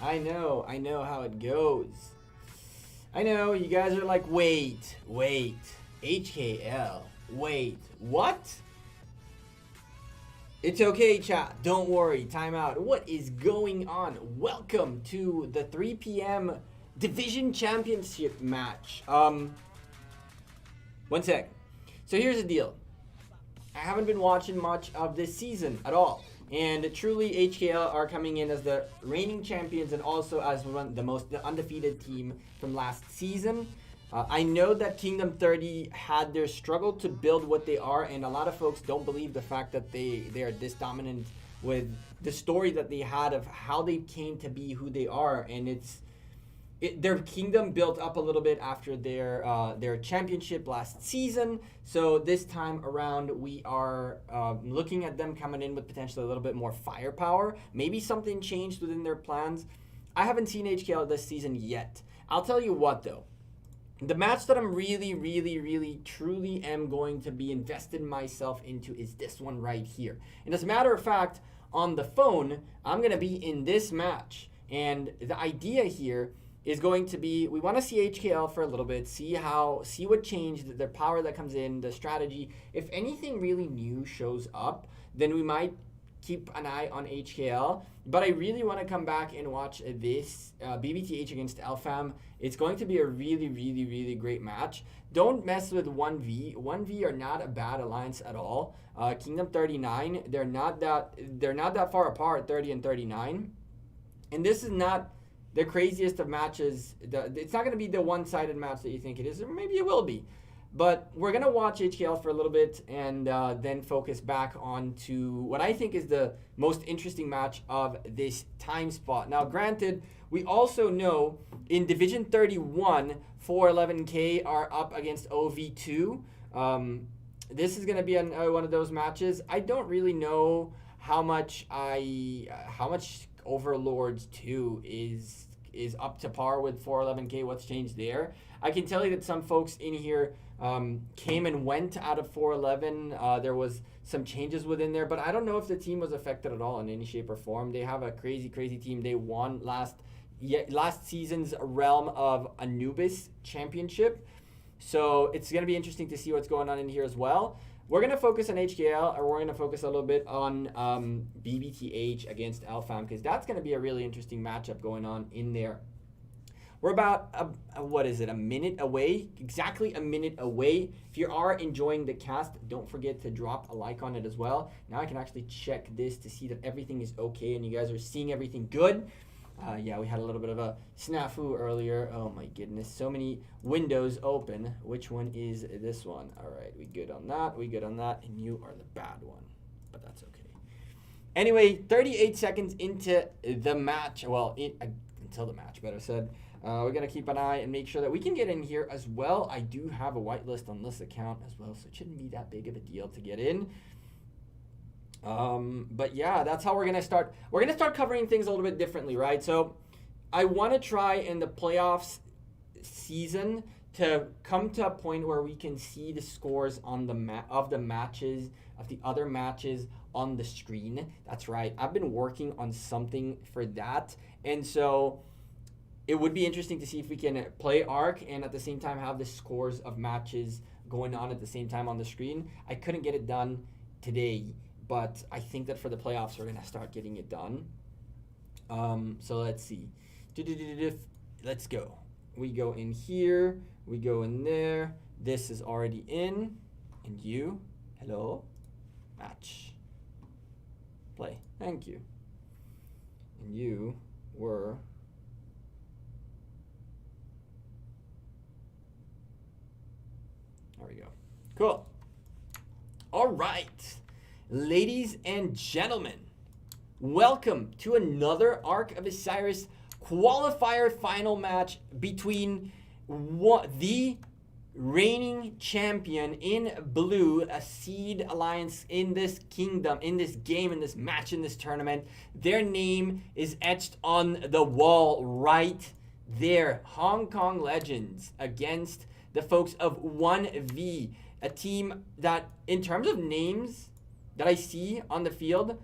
I know how it goes. I know, you guys are like, wait, HKL, wait, what? It's okay, chat, don't worry, time out. What is going on? Welcome to the 3 p.m. Division Championship match. One sec. So here's the deal. I haven't been watching much of this season at all. And truly, HKL are coming in as the reigning champions and also as the undefeated team from last season. I know that Kingdom 30 had their struggle to build what they are, and a lot of folks don't believe the fact that they are this dominant with the story that they had of how they came to be who they are. And their kingdom built up a little bit after their championship last season. So this time around, we are looking at them coming in with potentially a little bit more firepower. Maybe something changed within their plans. I haven't seen HKL this season yet. I'll tell you what though. The match that I'm really, truly am going to be investing myself into is this one right here. And as a matter of fact, on the phone, I'm going to be in this match. And the idea here is going to be, we want to see HKL for a little bit, see what changed, the power that comes in, the strategy. If anything really new shows up, then we might keep an eye on HKL. But I really want to come back and watch this BBTH against LFAM. It's going to be a really great match. Don't mess with OneV. OneV are not a bad alliance at all. Kingdom 39, they're not that far apart, 30 and 39. And this is not the craziest of matches. It's not going to be the one-sided match that you think it is, or maybe it will be. But we're going to watch HKL for a little bit and then focus back on to what I think is the most interesting match of this time spot. Now, granted, we also know in Division 31, 411K are up against OV2. This is going to be one of those matches. I don't really know how much Overlords 2 is up to par with 411K. What's changed there? I can tell you that some folks in here came and went out of 411. There was some changes within there, but I don't know if the team was affected at all in any shape or form. They have a crazy team. They won last season's Realm of Anubis championship. So it's going to be interesting to see what's going on in here as well. We're going to focus on HKL, or we're going to focus a little bit on BBTH against LFAM, because that's going to be a really interesting matchup going on in there. We're about, a minute away, exactly a minute away. If you are enjoying the cast, don't forget to drop a like on it as well. Now I can actually check this to see that everything is okay and you guys are seeing everything good. Yeah, we had a little bit of a snafu earlier. Oh my goodness, so many windows open. Which one is this one? All right, we good on that, and you are the bad one, but that's okay. Anyway, 38 seconds into the match, well, until the match, better said. We're going to keep an eye and make sure that we can get in here as well. I do have a whitelist on this account as well, so it shouldn't be that big of a deal to get in. But yeah, that's how we're going to start. We're going to start covering things a little bit differently, right? So I want to try in the playoffs season to come to a point where we can see the scores on the other matches on the screen. That's right. I've been working on something for that. And so it would be interesting to see if we can play ARC and at the same time have the scores of matches going on at the same time on the screen. I couldn't get it done today, but I think that for the playoffs, we're going to start getting it done. So let's see. Let's go. We go in here. We go in there. This is already in. And you, hello, match, play. Thank you. And you were... There we go. Cool. All right. Ladies and gentlemen, welcome to another Arc of Osiris qualifier final match between the reigning champion in blue, a seed alliance in this kingdom, in this game, in this match, in this tournament. Their name is etched on the wall right there. Hong Kong Legends against the folks of OneV, a team that, in terms of names that I see on the field,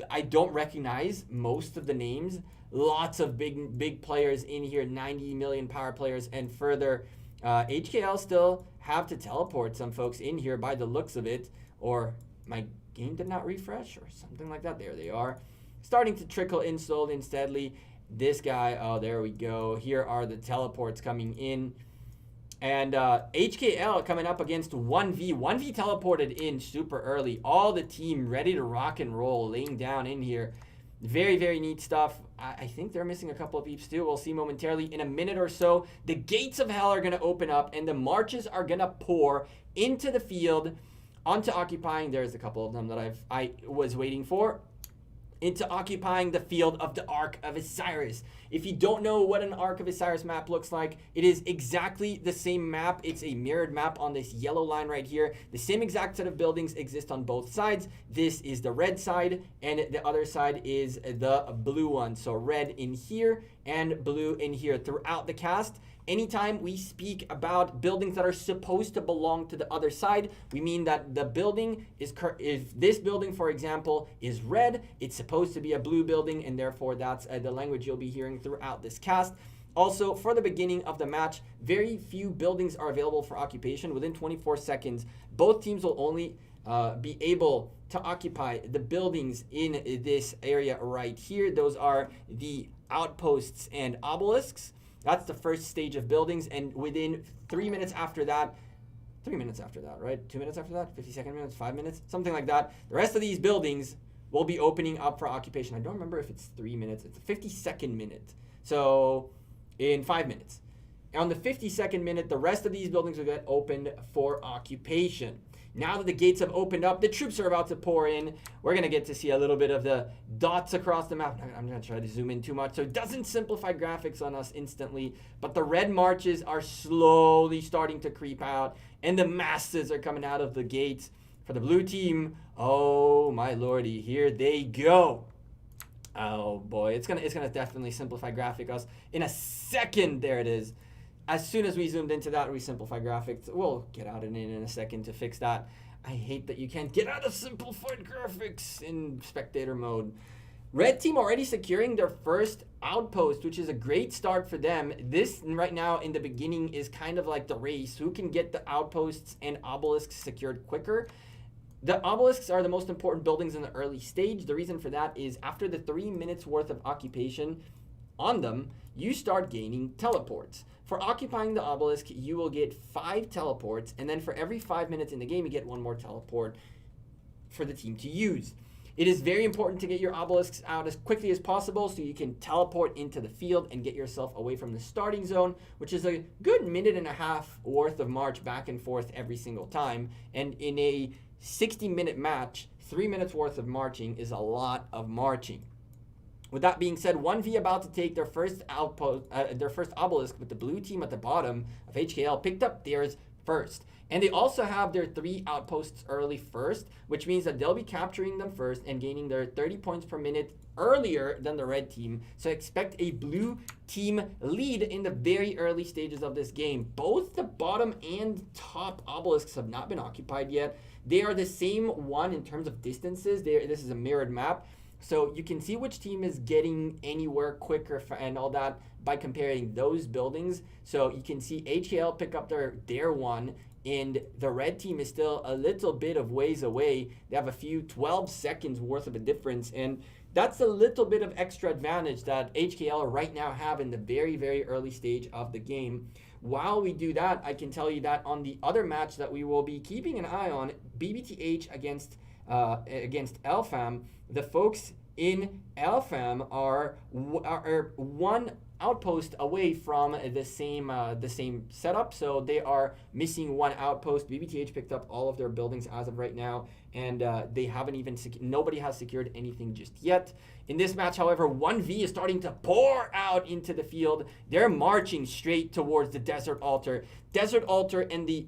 I don't recognize most of the names. Lots of big players in here, 90 million power players and further. HKL still have to teleport some folks in here by the looks of it, or my game did not refresh or something like that. There they are, starting to trickle in slowly and steadily. This guy, oh, there we go. Here are the teleports coming in. And HKL coming up against OneV. OneV teleported in super early. All the team ready to rock and roll, laying down in here. Very, very neat stuff. I think they're missing a couple of peeps too. We'll see momentarily. In a minute or so, the gates of hell are going to open up and the marches are going to pour into the field, onto occupying. There's a couple of them that I was waiting for. Into occupying the field of the Ark of Osiris. If you don't know what an Ark of Osiris map looks like, it is exactly the same map. It's a mirrored map on this yellow line right here. The same exact set of buildings exist on both sides. This is the red side, and the other side is the blue one. So red in here and blue in here. Throughout the cast, anytime we speak about buildings that are supposed to belong to the other side, we mean that the building is, if this building, for example, is red, it's supposed to be a blue building, and therefore that's the language you'll be hearing throughout this cast. Also, for the beginning of the match, very few buildings are available for occupation. Within 24 seconds, both teams will only be able to occupy the buildings in this area right here. Those are the outposts and obelisks. That's the first stage of buildings, and within 3 minutes after that, 3 minutes after that, right? 2 minutes after that, 52nd minutes, 5 minutes, something like that. The rest of these buildings will be opening up for occupation. I don't remember if it's 3 minutes. It's a 52nd minute. So in 5 minutes. On the 52nd minute, the rest of these buildings will get opened for occupation. Now that the gates have opened up, the troops are about to pour in. We're going to get to see a little bit of the dots across the map. I'm going to try to zoom in too much so it doesn't simplify graphics on us instantly. But the red marches are slowly starting to creep out, and the masses are coming out of the gates. For the blue team, oh my lordy, here they go. Oh boy, it's gonna definitely simplify graphics in a second. There it is. As soon as we zoomed into that, we simplify graphics. We'll get out in a second to fix that. I hate that you can't get out of simplified graphics in spectator mode. Red team already securing their first outpost, which is a great start for them. This right now in the beginning is kind of like the race. Who can get the outposts and obelisks secured quicker? The obelisks are the most important buildings in the early stage. The reason for that is after the 3 minutes worth of occupation on them, you start gaining teleports. For occupying the obelisk, you will get 5 teleports, and then for every 5 minutes in the game, you get 1 more teleport for the team to use. It is very important to get your obelisks out as quickly as possible so you can teleport into the field and get yourself away from the starting zone, which is a good minute and a half worth of march back and forth every single time. And in a 60-minute match, 3 minutes worth of marching is a lot of marching. With that being said, OneV about to take their first outpost, their first obelisk, with the blue team at the bottom of HKL picked up theirs first. And they also have their 3 outposts early first, which means that they'll be capturing them first and gaining their 30 points per minute earlier than the red team. So expect a blue team lead in the very early stages of this game. Both the bottom and top obelisks have not been occupied yet. They are the same one in terms of distances. This is a mirrored map. So you can see which team is getting anywhere quicker and all that by comparing those buildings. So you can see HKL pick up their one, and the red team is still a little bit of ways away. They have a few 12 seconds worth of a difference, and that's a little bit of extra advantage that HKL right now have in the very, very early stage of the game. While we do that, I can tell you that on the other match that we will be keeping an eye on, BBTH against LFAM, the folks in LFAM are 1 outpost away from the same setup, so they are missing 1 outpost. BBTH picked up all of their buildings as of right now, and they haven't even nobody has secured anything just yet. In this match, however, OneV is starting to pour out into the field. They're marching straight towards the Desert Altar. Desert Altar and the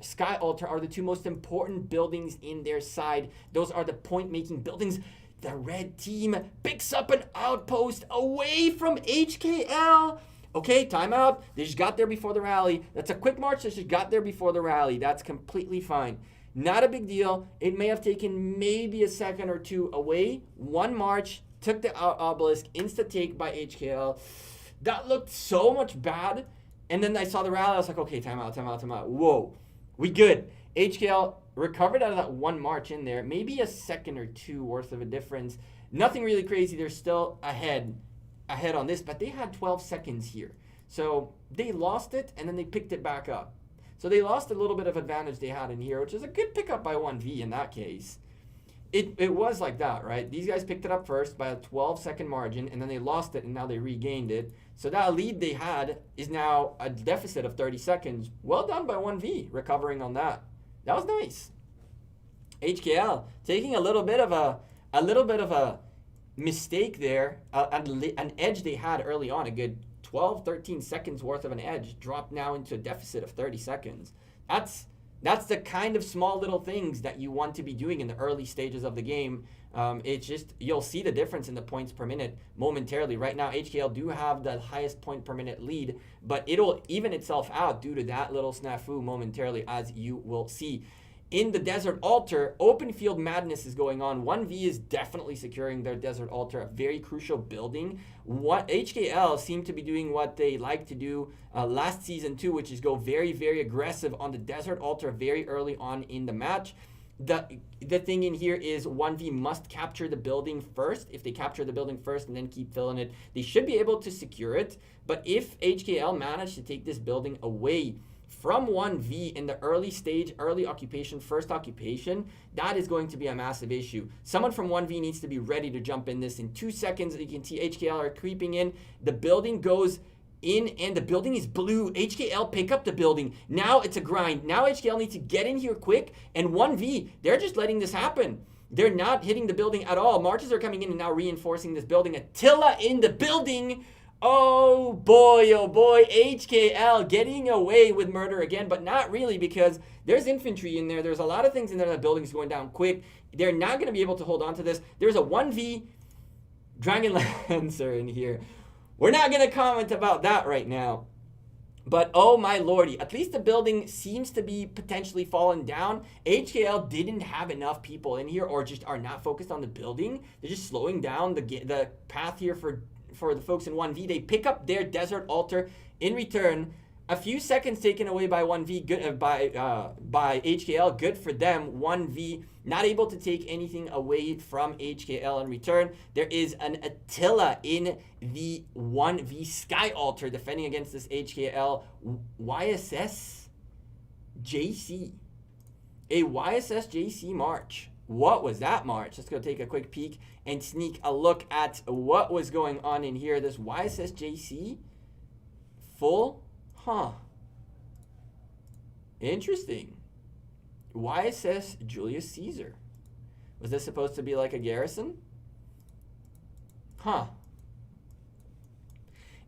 Sky Altar are the 2 most important buildings in their side. Those are the point-making buildings. The red team picks up an outpost away from HKL. Okay, timeout. They just got there before the rally. That's a quick march. They just got there before the rally. That's completely fine. Not a big deal. It may have taken maybe a second or two away. One march, took the obelisk, insta take by HKL. That looked so much bad. And then I saw the rally. I was like, okay, timeout. Whoa, we good. HKL recovered out of that one march in there. Maybe a second or two worth of a difference. Nothing really crazy. They're still ahead on this, but they had 12 seconds here. So they lost it, and then they picked it back up. So they lost a little bit of advantage they had in here, which is a good pickup by OneV in that case. It was like that, right? These guys picked it up first by a 12-second margin, and then they lost it, and now they regained it. So that lead they had is now a deficit of 30 seconds. Well done by OneV, recovering on that. That was nice. HKL taking a little bit of a mistake there, an edge they had early on, a good 12, 13 seconds worth of an edge, dropped now into a deficit of 30 seconds. That's the kind of small little things that you want to be doing in the early stages of the game. It's just, you'll see the difference in the points per minute momentarily. Right now, HKL do have the highest point per minute lead, but it'll even itself out due to that little snafu momentarily, as you will see. In the Desert Altar, open field madness is going on. OneV is definitely securing their Desert Altar, a very crucial building. What HKL seem to be doing what they like to do last season too, which is go very, very aggressive on the Desert Altar very early on in the match. The thing in here is OneV must capture the building first. If they capture the building first and then keep filling it, they should be able to secure it. But if HKL manage to take this building away from OneV in the early stage, early occupation, first occupation, that is going to be a massive issue. Someone from OneV needs to be ready to jump in this in 2 seconds. You can see HKL are creeping in. The building goes in and the building is blue. HKL pick up the building. Now it's a grind. Now HKL needs to get in here quick, and OneV, they're just letting this happen. They're not hitting the building at all. Marches are coming in and now reinforcing this building. Attila in the building. Oh boy, HKL getting away with murder again, but not really, because there's infantry in there. There's a lot of things in there. The building's going down quick. They're not going to be able to hold on to this. There's a 1v Dragon Lancer in here. We're not going to comment about that right now. But oh my lordy, at least the building seems to be potentially falling down. HKL didn't have enough people in here, or just are not focused on the building. They're just slowing down the path here for the folks in 1v. They pick up their Desert Altar. In return, a few seconds taken away by 1v, good by HKL. Good for them. 1v not able to take anything away from HKL in return. There is an Attila in the 1v Sky Altar defending against this HKL YSS JC. A YSS JC march. What was that march? Let's go take a quick peek and sneak a look at what was going on in here. This YSS JC full? Huh. Interesting. YSS Julius Caesar. Was this supposed to be like a garrison? Huh.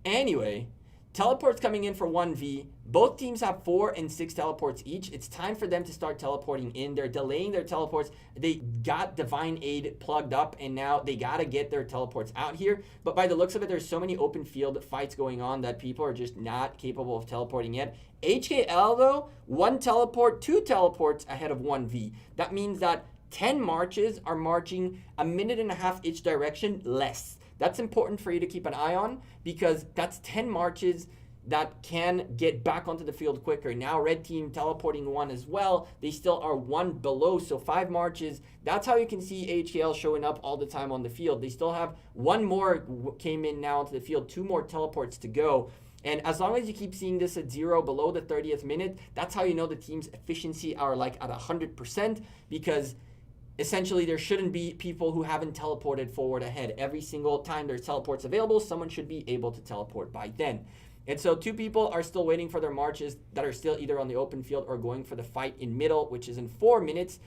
Anyway, teleports coming in for 1v. Both teams have 4 and 6 teleports each. It's time for them to start teleporting in. They're delaying their teleports. They got Divine Aid plugged up, and now they got to get their teleports out here. But by the looks of it, there's so many open field fights going on that people are just not capable of teleporting yet. HKL, though, 1 teleport, 2 teleports ahead of 1v. That means that 10 marches are marching a minute and a half each direction less. That's important for you to keep an eye on, because that's 10 marches that can get back onto the field quicker. Now red team teleporting 1 as well. They still are 1 below, so 5 marches. That's how you can see HKL showing up all the time on the field. They still have 1 more came in now into the field, 2 more teleports to go. And as long as you keep seeing this at 0 below the 30th minute, that's how you know the team's efficiency are like at 100%, because essentially there shouldn't be people who haven't teleported forward ahead. Every single time there's teleports available, someone should be able to teleport by then. And so 2 people are still waiting for their marches that are still either on the open field or going for the fight in middle, which is in 4 minutes.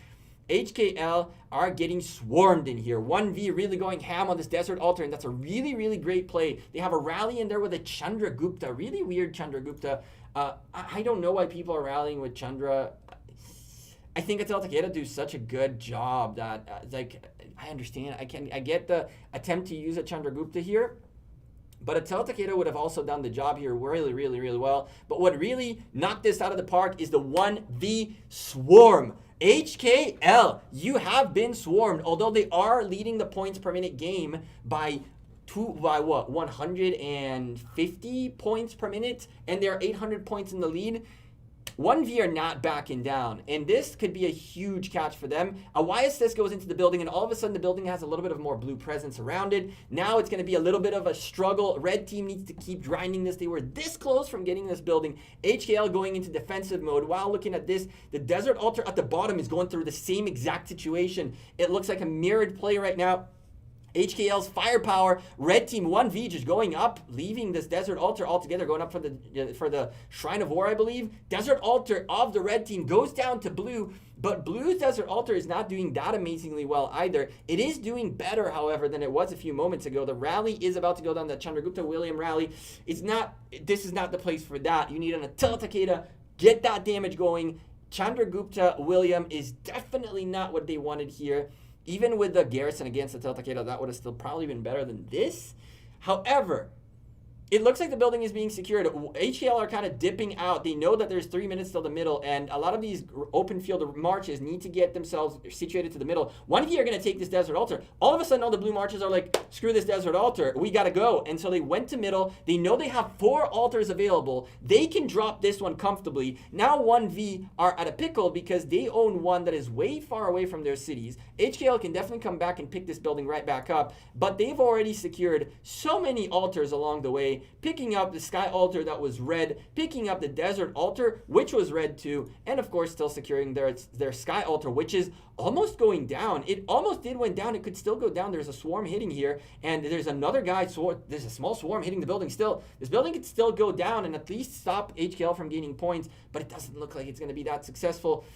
HKL are getting swarmed in here. 1v really going ham on this Desert Altar, and that's a really, really great play. They have a rally in there with a Chandragupta, really weird Chandragupta. I don't know why people are rallying with Chandra. I think Attila Takeda do such a good job that, I understand. I get the attempt to use a Chandragupta here. But Attila Takeda would have also done the job here really, really, really well. But what really knocked this out of the park is the 1v Swarm. HKL, you have been swarmed. Although they are leading the points per minute game by 150 points per minute, and they're 800 points in the lead. OneV are not backing down, and this could be a huge catch for them. A YSS goes into the building, and all of a sudden the building has a little bit of more blue presence around it. Now it's going to be a little bit of a struggle. Red team needs to keep grinding this. They were this close from getting this building. HKL going into defensive mode. While looking at this, the Desert Altar at the bottom is going through the same exact situation. It looks like a mirrored play right now. HKL's firepower, red team 1v just going up, leaving this Desert Altar altogether, going up for the Shrine of War, I believe. Desert Altar of the red team goes down to blue, but blue's Desert Altar is not doing that amazingly well either. It is doing better, however, than it was a few moments ago. The rally is about to go down, the Chandragupta William rally. This is not the place for that. You need an Attila Takeda, get that damage going. Chandragupta William is definitely not what they wanted here. Even with the garrison against the Takeda, that would have still probably been better than this. However, it looks like the building is being secured. HKL are kind of dipping out. They know that there's 3 minutes till the middle, and a lot of these open field marches need to get themselves situated to the middle. One of you are going to take this Desert Altar. All of a sudden, all the blue marches are like, screw this Desert Altar. We got to go. And so they went to middle. They know they have 4 altars available. They can drop this one comfortably. Now 1V are at a pickle because they own one that is way far away from their cities. HKL can definitely come back and pick this building right back up, but they've already secured so many altars along the way, picking up the Sky Altar that was red, picking up the Desert Altar, which was red too, and of course still securing their Sky Altar, which is almost going down. It almost did went down. It could still go down. There's a swarm hitting here, and there's another guy, there's a small swarm hitting the building still. This building could still go down and at least stop HKL from gaining points, but it doesn't look like it's going to be that successful.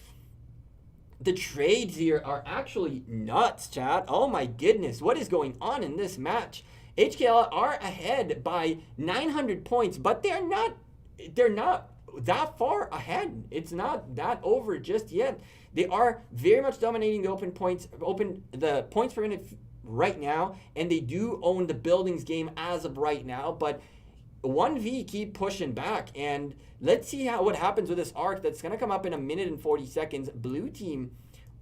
The trades here are actually nuts, chat. Oh my goodness, what is going on in this match? HKL are ahead by 900 points, but they're not that far ahead. It's not that over just yet. They are very much dominating the points per minute right now, and they do own the buildings game as of right now, but 1V keep pushing back, and let's see what happens with this arc that's going to come up in 1 minute and 40 seconds. Blue team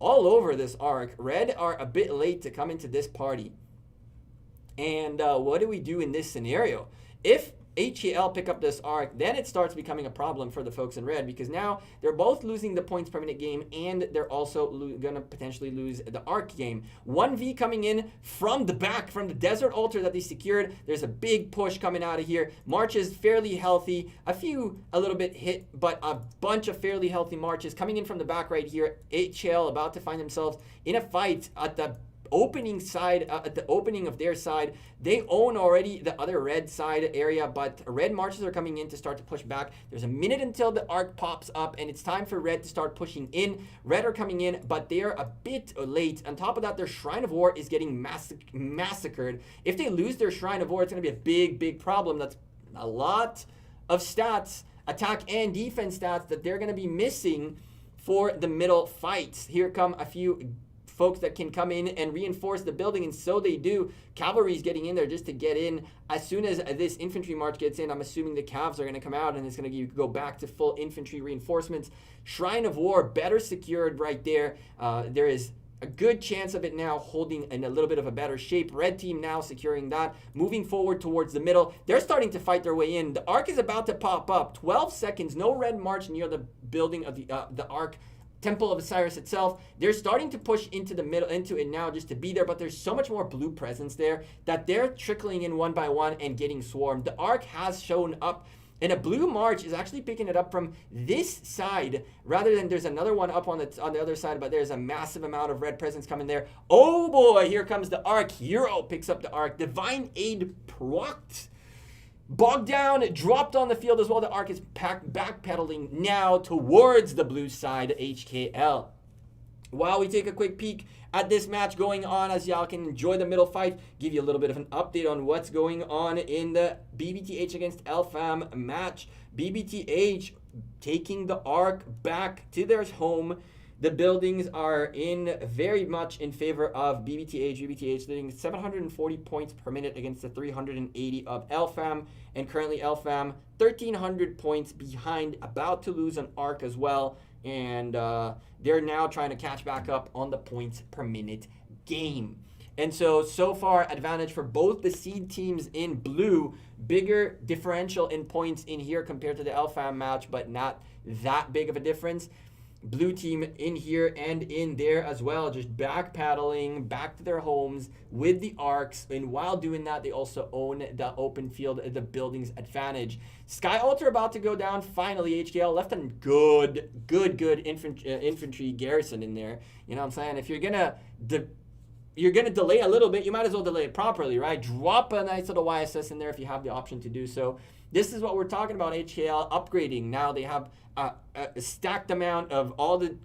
all over this arc. Red are a bit late to come into this party. And what do we do in this scenario? If HKL pick up this arc, then it starts becoming a problem for the folks in red, because now they're both losing the points per minute game, and they're also going to potentially lose the arc game. 1V coming in from the back, from the Desert Altar that they secured. There's a big push coming out of here. Marches fairly healthy, a little bit hit, but a bunch of fairly healthy marches coming in from the back right here. HKL about to find themselves in a fight at the opening side, at the opening of their side. They own already the other red side area, but red marches are coming in to start to push back. There's 1 minute until the arc pops up, and it's time for red to start pushing in. Red are coming in, but they are a bit late. On top of that, their Shrine of War is getting massacred. If they lose their Shrine of War, it's going to be a big problem. That's a lot of stats, attack and defense stats, that they're going to be missing for the middle fights. Here come a few folks that can come in and reinforce the building, and so they do. Cavalry's getting in there just to get in. As soon as this infantry march gets in, I'm assuming the Cavs are going to come out, and it's going to go back to full infantry reinforcements. Shrine of War better secured right there. There is a good chance of it now holding in a little bit of a better shape. Red team now securing that, moving forward towards the middle. They're starting to fight their way in. The arc is about to pop up. 12 seconds, no red march near the building of the arc. Temple of Osiris itself. They're starting to push into the middle, into it now, just to be there, but there's so much more blue presence there that they're trickling in one by one and getting swarmed. The arc has shown up, and a blue march is actually picking it up from this side, rather than there's another one up on the other side, but there's a massive amount of red presence coming there. Oh boy, here comes the arc. Hero picks up the arc. Divine Aid procced. Bogged down, dropped on the field as well. The arc is backpedaling now towards the blue side, HKL. While we take a quick peek at this match going on, as y'all can enjoy the middle fight, give you a little bit of an update on what's going on in the BBTH against LFAM match. BBTH taking the arc back to their home. The buildings are in very much in favor of BBTH. BBTH sitting 740 points per minute against the 380 of LFAM. And currently LFAM 1,300 points behind, about to lose an arc as well. And they're now trying to catch back up on the points per minute game. And so far, advantage for both the seed teams in blue. Bigger differential in points in here compared to the LFAM match, but not that big of a difference. Blue team in here and in there as well, just backpedaling back to their homes with the arcs. And while doing that, they also own the open field, the buildings advantage. Sky Altar about to go down. Finally, HKL left a good infantry garrison in there. You know what I'm saying? If you're gonna delay a little bit, you might as well delay it properly, right? Drop a nice little YSS in there if you have the option to do so. This is what we're talking about, HKL upgrading. Now they have a stacked amount of all the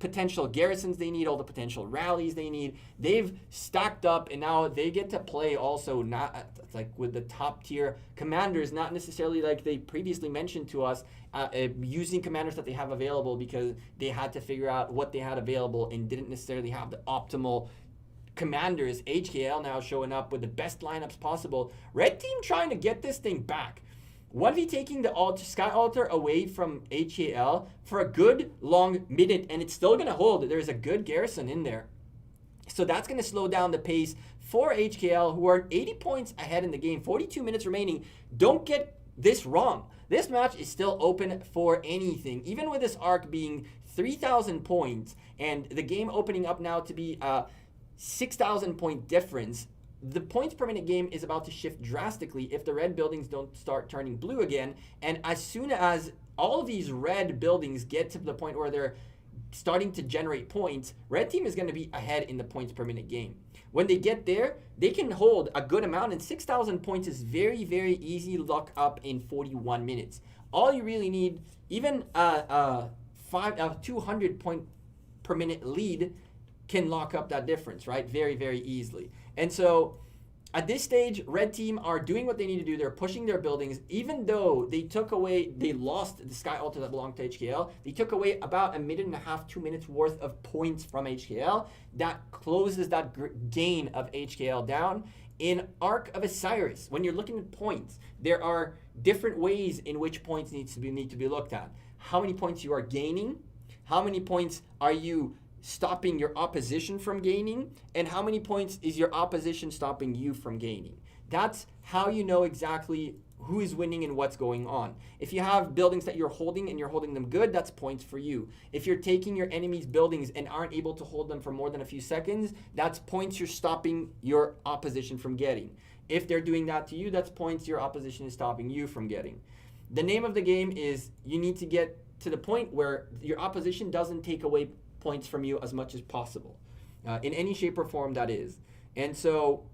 potential garrisons they need, all the potential rallies they need. They've stacked up, and now they get to play also not like with the top tier commanders, not necessarily like they previously mentioned to us, using commanders that they have available because they had to figure out what they had available and didn't necessarily have the optimal commanders. HKL now showing up with the best lineups possible. Red team trying to get this thing back. 1v taking the Sky Altar away from HKL for a good long minute, and it's still going to hold. There's a good garrison in there. So that's going to slow down the pace for HKL, who are 80 points ahead in the game. 42 minutes remaining. Don't get this wrong. This match is still open for anything. Even with this arc being 3,000 points and the game opening up now to be 6,000 point difference, the points per minute game is about to shift drastically if the red buildings don't start turning blue again. And as soon as all of these red buildings get to the point where they're starting to generate points, red team is going to be ahead in the points per minute game. When they get there, they can hold a good amount, and 6,000 points is very, very easy to lock up in 41 minutes. All you really need, even a 200 point per minute lead can lock up that difference, right? Very, very easily. And so at this stage, red team are doing what they need to do. They're pushing their buildings, even though they lost the Sky Altar that belonged to HKL. They took away about a minute and a half, 2 minutes worth of points from HKL. That closes that gain of HKL down. In Arc of Osiris, when you're looking at points, there are different ways in which points need to be looked at. How many points you are gaining, how many points are you stopping your opposition from gaining, and how many points is your opposition stopping you from gaining. That's how you know exactly who is winning and what's going on. If you have buildings that you're holding and you're holding them good, that's points for you. If you're taking your enemy's buildings and aren't able to hold them for more than a few seconds, that's points you're stopping your opposition from getting. If they're doing that to you, that's points your opposition is stopping you from getting. The name of the game is you need to get to the point where your opposition doesn't take away points from you as much as possible, in any shape or form that is. And so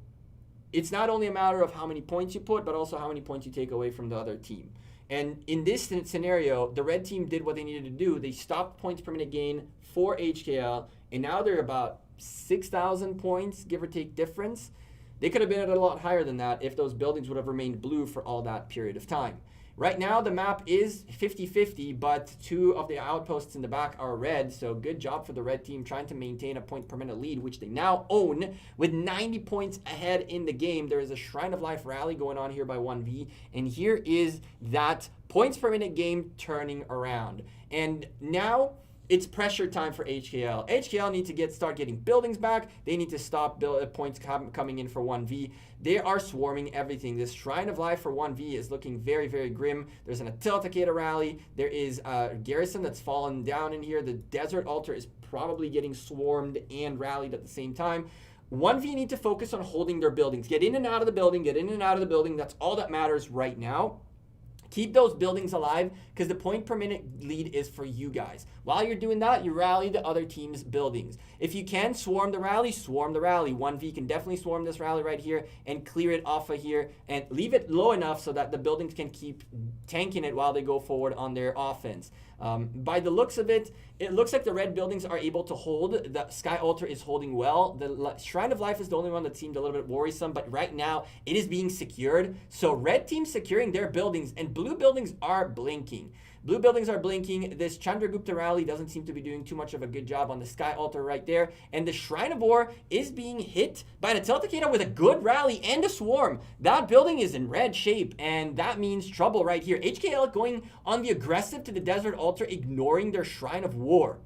it's not only a matter of how many points you put, but also how many points you take away from the other team. And in this scenario, the red team did what they needed to do. They stopped points per minute gain for HKL, and now they're about 6,000 points, give or take difference. They could have been at a lot higher than that if those buildings would have remained blue for all that period of time. Right now, the map is 50-50, but two of the outposts in the back are red, so good job for the red team trying to maintain a point per minute lead, which they now own with 90 points ahead in the game. There is a Shrine of Life rally going on here by 1V, and here is that points per minute game turning around. And now it's pressure time for HKL. HKL need to start getting buildings back. They need to stop points coming in for 1V. They are swarming everything. This Shrine of Life for 1V is looking very, very grim. There's an Attila Takeda rally. There is a garrison that's fallen down in here. The Desert Altar is probably getting swarmed and rallied at the same time. 1V need to focus on holding their buildings. Get in and out of the building. Get in and out of the building. That's all that matters right now. Keep those buildings alive because the point per minute lead is for you guys. While you're doing that, you rally the other team's buildings. If you can swarm the rally, swarm the rally. 1V can definitely swarm this rally right here and clear it off of here and leave it low enough so that the buildings can keep tanking it while they go forward on their offense. By the looks of it, it looks like the red buildings are able to hold. The Sky Altar is holding well. The Shrine of Life is the only one that seemed a little bit worrisome, but right now it is being secured. So red team securing their buildings and blue buildings are blinking. Blue buildings are blinking. This Chandragupta rally doesn't seem to be doing too much of a good job on the Sky Altar right there. And the Shrine of War is being hit by an Ateltakeda with a good rally and a swarm. That building is in red shape, and that means trouble right here. HKL going on the aggressive to the Desert Altar, ignoring their Shrine of War.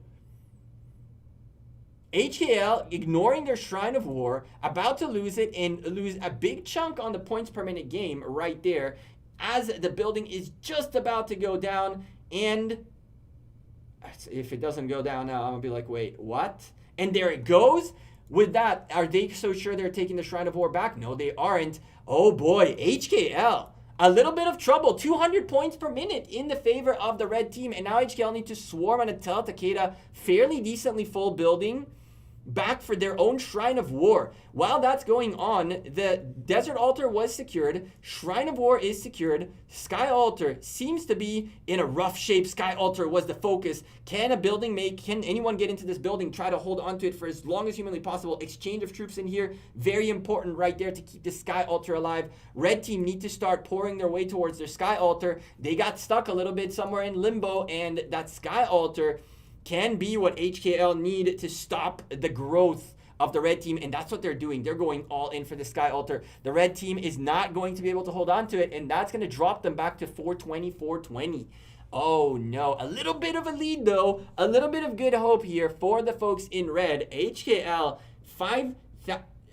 HKL ignoring their Shrine of War, about to lose it and lose a big chunk on the points per minute game right there, as the building is just about to go down. And if it doesn't go down now, I'm gonna be like, wait, what? And there it goes. With that, are they so sure they're taking the Shrine of War back? No, they aren't. Oh boy, HKL. A little bit of trouble. 200 points per minute in the favor of the red team. And now HKL need to swarm on a Takeda, fairly decently full building, back for their own Shrine of War. While that's going on, the Desert Altar was secured. Shrine of War is secured. Sky Altar seems to be in a rough shape. Sky Altar was the focus. Can anyone get into this building, try to hold onto it for as long as humanly possible? Exchange of troops in here, very important right there to keep the Sky Altar alive. Red team need to start pouring their way towards their Sky Altar. They got stuck a little bit somewhere in limbo, and that Sky Altar can be what HKL need to stop the growth of the red team, and that's what they're doing. They're going all in for the Sky Altar. The red team is not going to be able to hold on to it, and that's going to drop them back to 420, 420. Oh no, a little bit of a lead though, a little bit of good hope here for the folks in red. HKL,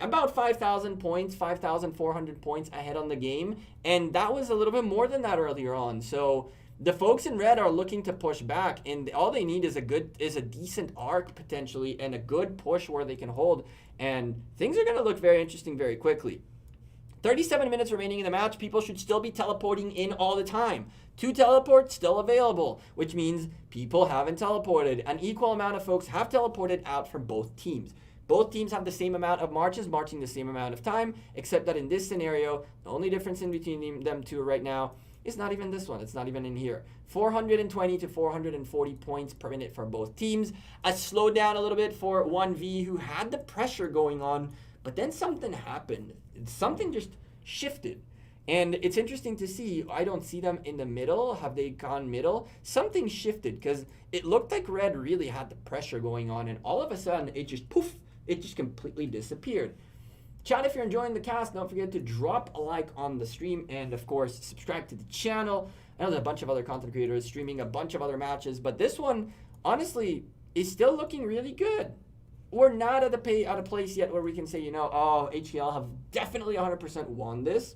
about 5,000 points, 5,400 points ahead on the game, and that was a little bit more than that earlier on. So the folks in red are looking to push back, and all they need is a decent arc potentially and a good push where they can hold, and things are going to look very interesting very quickly. 37 minutes remaining in the match. People should still be teleporting in all the time. 2 teleports still available, which means people haven't teleported. An equal amount of folks have teleported out from both teams. Both teams have the same amount of marches, marching the same amount of time, except that in this scenario, the only difference in between them two right now is not even this one. It's not even in here. 420 to 440 points per minute for both teams. A slowdown a little bit for OneV, who had the pressure going on, but then something happened. Something just shifted. And it's interesting to see. I don't see them in the middle. Have they gone middle? Something shifted, because it looked like red really had the pressure going on, and all of a sudden it just poof, it just completely disappeared. Chat, if you're enjoying the cast, don't forget to drop a like on the stream, and of course subscribe to the channel. I know there's a bunch of other content creators streaming a bunch of other matches, but this one honestly is still looking really good. We're not at a place yet where we can say, you know, oh, HKL have definitely 100% won this,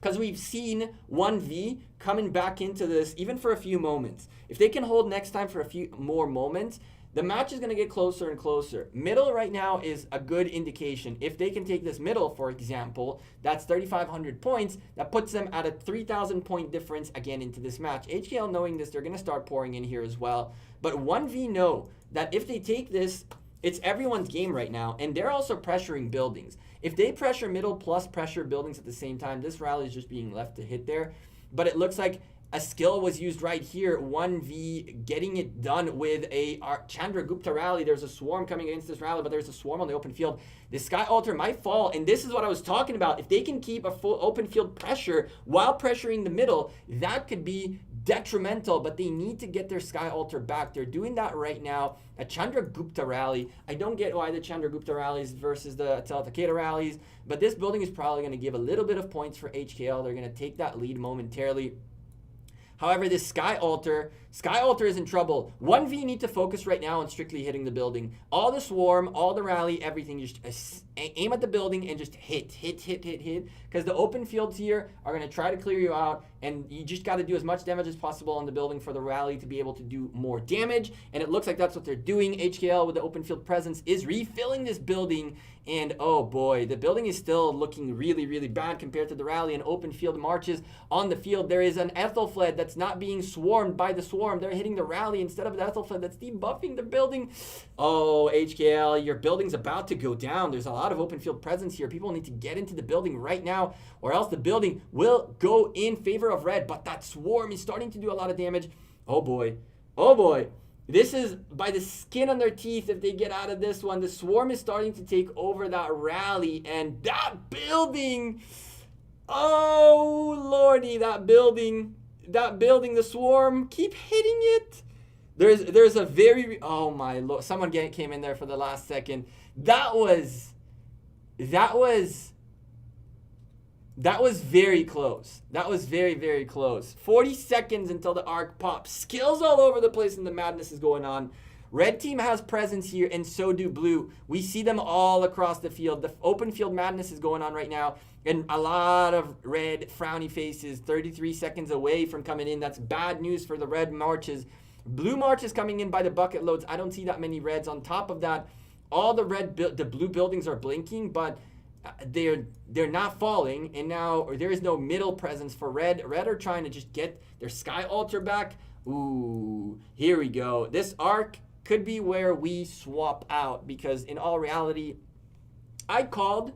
because we've seen OneV coming back into this even for a few moments. If they can hold next time for a few more moments, the match is going to get closer and closer. Middle right now is a good indication. If they can take this middle, for example, that's 3,500 points. That puts them at a 3,000 point difference again into this match. HKL knowing this, they're going to start pouring in here as well. But OneV know that if they take this, it's everyone's game right now, and they're also pressuring buildings. If they pressure middle plus pressure buildings at the same time, this rally is just being left to hit there. But it looks like a skill was used right here. OneV getting it done with a Chandragupta rally. There's a swarm coming against this rally, but there's a swarm on the open field. The Sky Altar might fall, and this is what I was talking about. If they can keep a full open field pressure while pressuring the middle, that could be detrimental, but they need to get their Sky Altar back. They're doing that right now. A Chandragupta rally. I don't get why the Chandragupta rallies versus the Takeda rallies, but this building is probably going to give a little bit of points for HKL. They're going to take that lead momentarily. However, this Sky Altar is in trouble. OneV need to focus right now on strictly hitting the building. All the swarm, all the rally, everything, just aim at the building and just hit. Because the open fields here are going to try to clear you out, and you just got to do as much damage as possible on the building for the rally to be able to do more damage. And it looks like that's what they're doing. HKL with the open field presence is refilling this building, and oh boy, the building is still looking really, really bad compared to the rally and open field marches on the field. There is an Ethelfled that's not being swarmed by the swarm. They're hitting the rally instead of the Ethelfled that's debuffing the building. Oh, HKL, your building's about to go down. There's a lot of open field presence here. People need to get into the building right now, or else the building will go in favor of red. But that swarm is starting to do a lot of damage. Oh boy. Oh boy. This is by the skin on their teeth if they get out of this one. The swarm is starting to take over that rally, and that building, oh lordy, that building that building, the swarm, keep hitting it. There's a very, oh my lord, someone came in there for the last second. That was very close. That was very, very close. 40 seconds until the arc pops. Skills all over the place and the madness is going on. Red team has presence here, and so do blue. We see them all across the field. The open field madness is going on right now, and a lot of red frowny faces 33 seconds away from coming in. That's bad news for the red marches. Blue marches coming in by the bucket loads. I don't see that many reds. On top of that, all the blue buildings are blinking, but they're not falling, and now there is no middle presence for red. Red are trying to just get their sky altar back. Ooh, here we go. This arc could be where we swap out, because in all reality, I called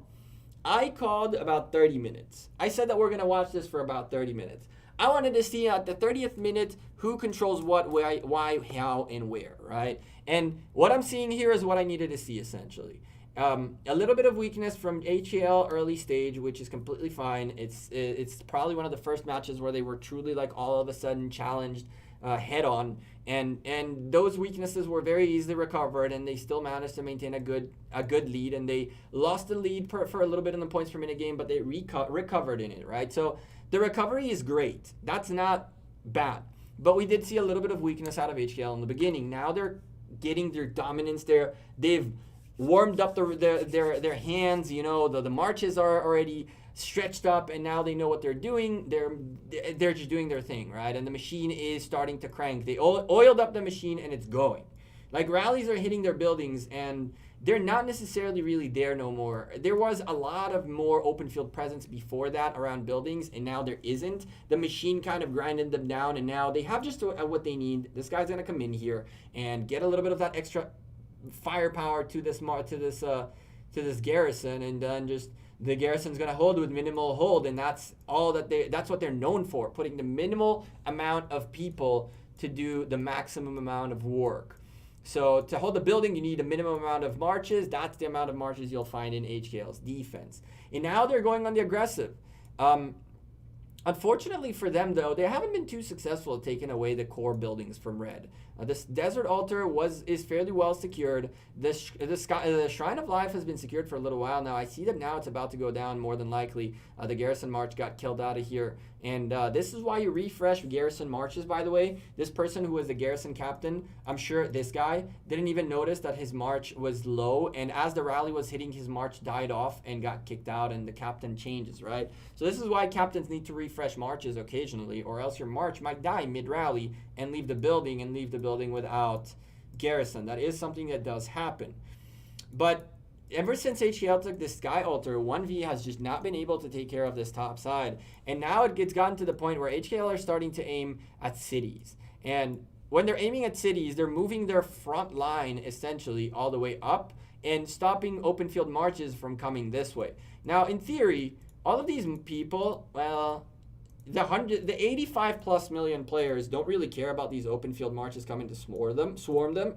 about 30 minutes. I said that we're going to watch this for about 30 minutes. I wanted to see at the 30th minute who controls what, why, how, and where, right? And what I'm seeing here is what I needed to see, essentially. A little bit of weakness from HAL early stage, which is completely fine. It's probably one of the first matches where they were truly like all of a sudden challenged head on, and those weaknesses were very easily recovered, and they still managed to maintain a good lead, and they lost the lead for a little bit in the points per minute game, but they recovered in it, right? So the recovery is great. That's not bad, but we did see a little bit of weakness out of HKL in the beginning. Now they're getting their dominance there. They've warmed up their hands, you know, the marches are already stretched up, and now they know what they're doing. They're just doing their thing, right? And the machine is starting to crank. They oiled up the machine, and it's going. Like, rallies are hitting their buildings, and they're not necessarily really there no more. There was a lot of more open field presence before that around buildings, and now there isn't. The machine kind of grinded them down, and now they have just what they need. This guy's gonna come in here and get a little bit of that extra firepower to this garrison, and then just the garrison's gonna hold with minimal hold, and that's what they're known for, putting the minimal amount of people to do the maximum amount of work. So to hold the building, you need a minimum amount of marches. That's the amount of marches you'll find in HKL's defense. And now they're going on the aggressive. Unfortunately for them, though, they haven't been too successful at taking away the core buildings from red. This desert altar is fairly well secured. The Shrine of Life has been secured for a little while now. I see that now it's about to go down more than likely. The garrison march got killed out of here. And this is why you refresh garrison marches, by the way. This person who was the garrison captain, I'm sure this guy didn't even notice that his march was low. And as the rally was hitting, his march died off and got kicked out, and the captain changes, right? So this is why captains need to refresh marches occasionally, or else your march might die mid-rally and leave the building without garrison. That is something that does happen. But ever since HCL took this sky altar, 1V has just not been able to take care of this top side. And now it's gotten to the point where HKL are starting to aim at cities. And when they're aiming at cities, they're moving their front line essentially all the way up and stopping open field marches from coming this way. Now, in theory, all of these people, well, the 85 plus million players don't really care about these open field marches coming to swarm them.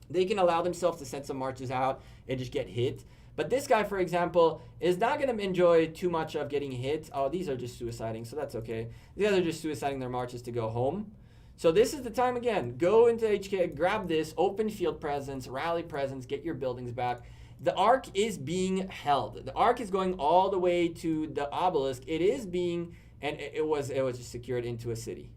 They can allow themselves to send some marches out and just get hit. But this guy, for example, is not going to enjoy too much of getting hit. Oh, these are just suiciding, so that's okay. These guys are just suiciding their marches to go home. So this is the time again. Go into HK, grab this open field presence, rally presence, get your buildings back. The arc is being held. The arc is going all the way to the obelisk. It is being, and it was just secured into a city.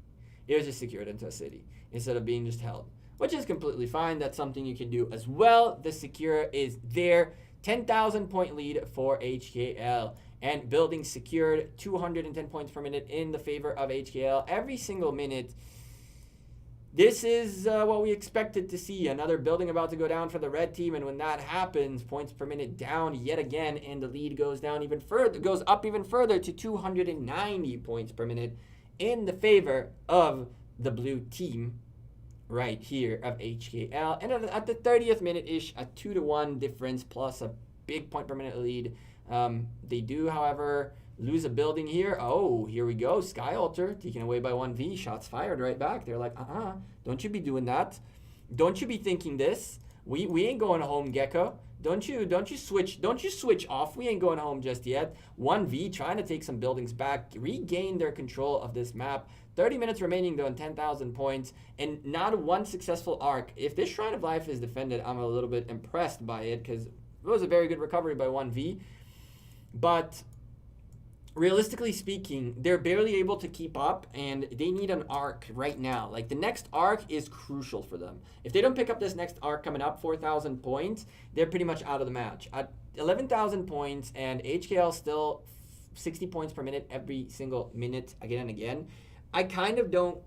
It was just secured into a city instead of being just held, which is completely fine. That's something you can do as well. The secure is there. 10,000 point lead for HKL, and building secured, 210 points per minute in the favor of HKL every single minute. This is what we expected to see. Another building about to go down for the red team, and when that happens, points per minute down yet again, and the lead goes down even further, goes up even further to 290 points per minute in the favor of the blue team right here of HKL. And at the 30th minute-ish, a 2-1 difference plus a big point per minute lead. They do, however, lose a building here. Oh, here we go. Sky Altar taken away by 1V. Shots fired right back. They're like, don't you be doing that. Don't you be thinking this. We ain't going home, Gecko. Don't you switch off. We ain't going home just yet. 1V trying to take some buildings back, regain their control of this map. 30 minutes remaining though, and 10,000 points, and not one successful arc. If this Shrine of Life is defended, I'm a little bit impressed by it, because it was a very good recovery by 1V. But realistically speaking, they're barely able to keep up, and they need an arc right now. Like, the next arc is crucial for them. If they don't pick up this next arc coming up, 4,000 points, they're pretty much out of the match. At 11,000 points, and HKL still 60 points per minute every single minute, again and again. I kind of don't...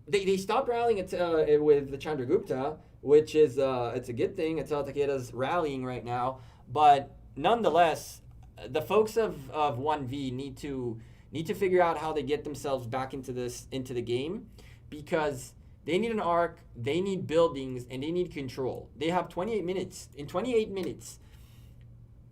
They stopped rallying with the Chandragupta, which is it's a good thing. It's Takeda's rallying right now. But nonetheless, the folks of 1V need to figure out how they get themselves back into the game, because they need an arc, they need buildings, and they need control. They have 28 minutes. In 28 minutes,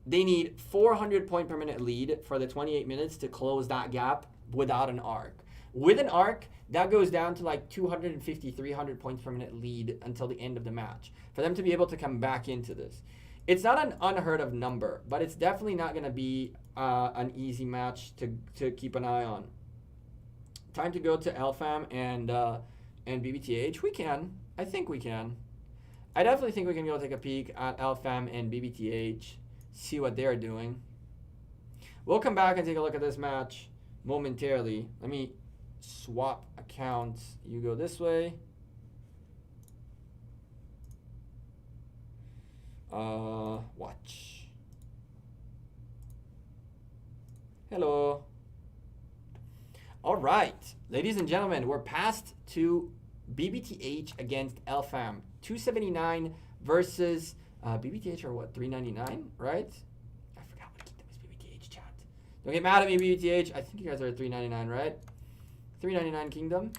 they need 400 point per minute lead for the 28 minutes to close that gap without an arc. With an arc, that goes down to like 250, 300 points per minute lead until the end of the match for them to be able to come back into this. It's not an unheard of number, but it's definitely not going to be an easy match to keep an eye on. Time to go to LFAM and BBTH. We can. I think we can. I definitely think we can go take a peek at LFAM and BBTH, see what they're doing. We'll come back and take a look at this match momentarily. Let me swap accounts. You go this way. Watch. Hello. All right, ladies and gentlemen, we're passed to BBTH against LFAM. 279 versus BBTH, or what, 399, right? I forgot what kingdom is BBTH, chat. Don't get mad at me, BBTH. I think you guys are at 399, right? 399 kingdom.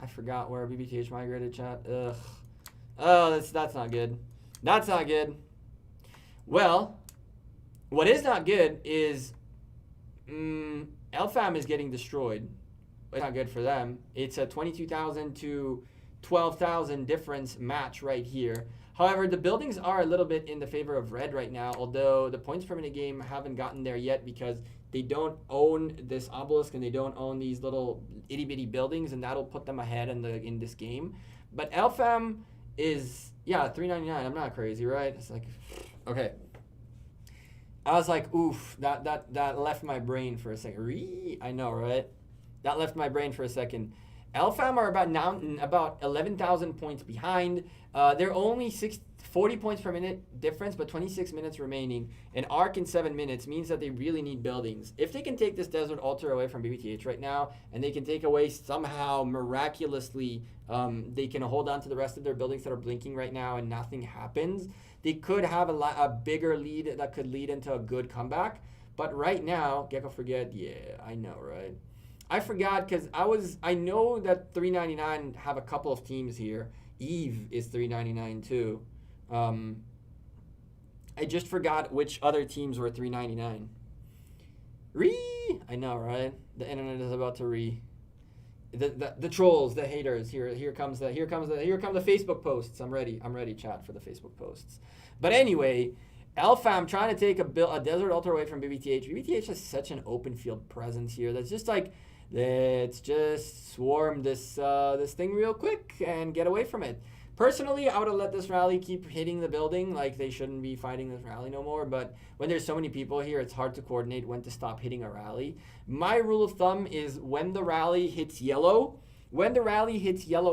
I forgot where BBTH migrated, chat. Ugh. Oh, that's not good. That's not good. Well, what is not good is LFAM is getting destroyed. It's not good for them. It's a 22,000 to 12,000 difference match right here. However, the buildings are a little bit in the favor of red right now, although the points per minute game haven't gotten there yet because they don't own this obelisk and they don't own these little itty bitty buildings, and that'll put them ahead in this game. But LFAM is, yeah, 399. I'm not crazy, right? It's like, okay. I was like, oof, that left my brain for a second. I know, right? That left my brain for a second. LFAM are about 11,000 points behind. They're only 40 points per minute difference, but 26 minutes remaining. An arc in 7 minutes means that they really need buildings. If they can take this Desert Altar away from BBTH right now, and they can take away somehow, miraculously, they can hold on to the rest of their buildings that are blinking right now and nothing happens, they could have a bigger lead that could lead into a good comeback. But right now, Gecko forget, yeah, I know, right? I forgot because I know that 399 have a couple of teams here. Eve is 399 too. I just forgot which other teams were 399. I know, right? The internet is about to the trolls, the haters. Here come the Facebook posts. I'm ready, chat, for the Facebook posts. But anyway, LFAM trying to take a Desert Altar away from BBTH. BBTH has such an open field presence here that's just like, let's just swarm this thing real quick and get away from it. Personally, I would have let this rally keep hitting the building. Like, they shouldn't be fighting this rally no more. But when there's so many people here, it's hard to coordinate when to stop hitting a rally. My rule of thumb is when the rally hits yellow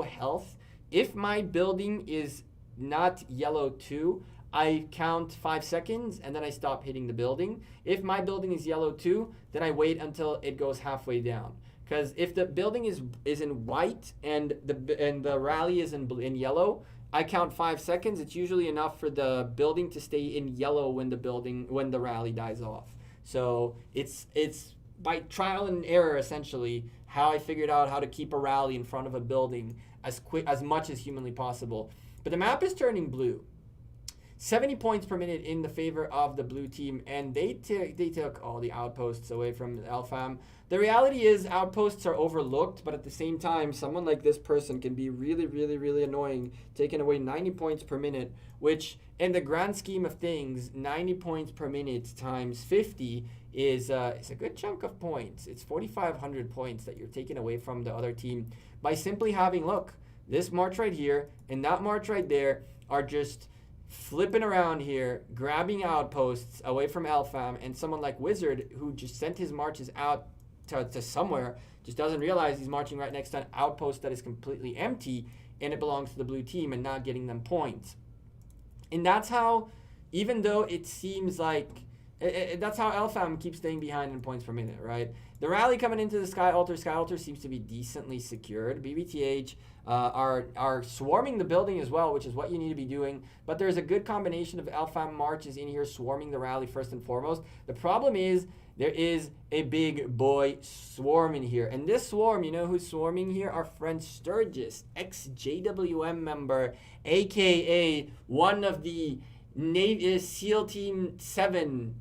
health, if my building is not yellow too, I count 5 seconds and then I stop hitting the building. If my building is yellow too, then I wait until it goes halfway down. Because if the building is in white and the rally is in yellow, I count 5 seconds. It's usually enough for the building to stay in yellow when the rally dies off. So it's by trial and error, essentially, how I figured out how to keep a rally in front of a building as much as humanly possible. But the map is turning blue. 70 points per minute in the favor of the blue team, and they took all the outposts away from Alfam. The reality is outposts are overlooked, but at the same time, someone like this person can be really, really, really annoying, taking away 90 points per minute, which in the grand scheme of things, 90 points per minute times 50 is a good chunk of points. It's 4,500 points that you're taking away from the other team by simply having, look, this march right here and that march right there are just flipping around here, grabbing outposts away from Alfam, and someone like Wizard, who just sent his marches out to somewhere, just doesn't realize he's marching right next to an outpost that is completely empty, and it belongs to the blue team, and not getting them points. And that's how, even though it seems like, that's how Alfam keeps staying behind in points per minute, right? The rally coming into the Sky Altar seems to be decently secured. BBTH are swarming the building as well, which is what you need to be doing. But there's a good combination of Alfam marches in here swarming the rally first and foremost. The problem is there is a big boy swarm in here. And this swarm, you know who's swarming here? Our friend Sturgis, ex-JWM member, a.k.a. one of the Navy SEAL Team 7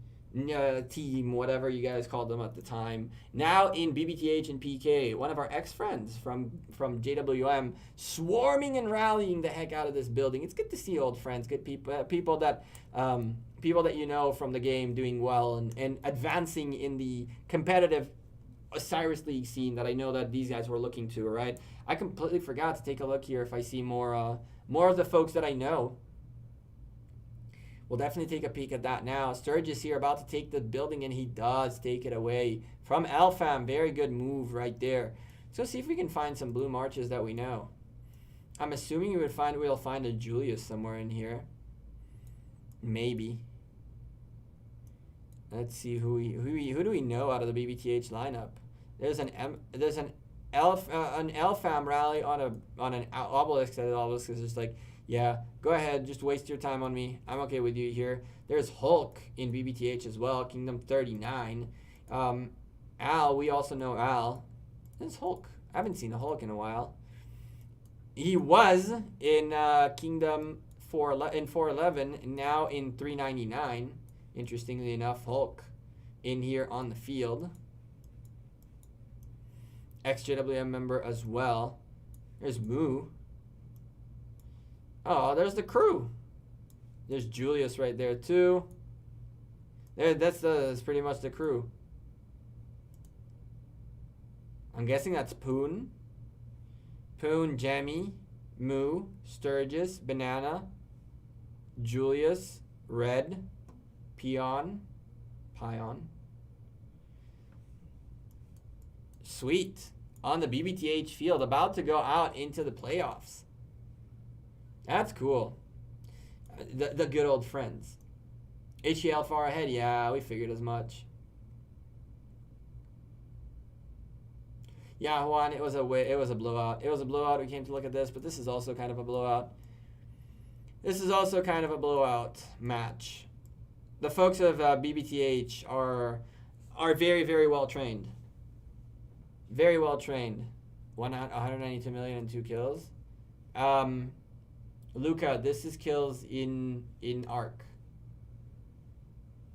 team, whatever you guys called them at the time, now in BBTH and PK, one of our ex-friends from JWM, swarming and rallying the heck out of this building. It's good to see old friends, good people, people that you know from the game doing well and advancing in the competitive Osiris League scene that I know that these guys were looking to, right? I completely forgot to take a look here if I see more of the folks that I know. We'll definitely take a peek at that now. Sturgis here about to take the building, and he does take it away from Alfam. Very good move right there. Let's go see if we can find some blue marches that we know. I'm assuming we'll find a Julius somewhere in here. Maybe. Let's see who do we know out of the BBTH lineup. There's an Alfam rally on an obelisk. That obelisk is just like, yeah, go ahead, just waste your time on me. I'm okay with you here. There's Hulk in BBTH as well, Kingdom 39. Al, we also know Al. There's Hulk. I haven't seen a Hulk in a while. He was in Kingdom 411, now in 399. Interestingly enough, Hulk in here on the field. Ex-JWM member as well. There's Moo. Oh, there's the crew. There's Julius right there too. That's pretty much the crew. I'm guessing that's Poon, Jammy, Moo, Sturgis, Banana, Julius, Red, Pion. Sweet. On the BBTH field, about to go out into the playoffs. That's cool. The good old friends. HEL far ahead. Yeah, we figured as much. Yeah, Juan, it was a blowout. It was a blowout. We came to look at this, but this is also kind of a blowout. This is also kind of a blowout match. The folks of BBTH are very, very well trained. Very well trained. 192 million and 2 kills. Luca, this is kills in Arc.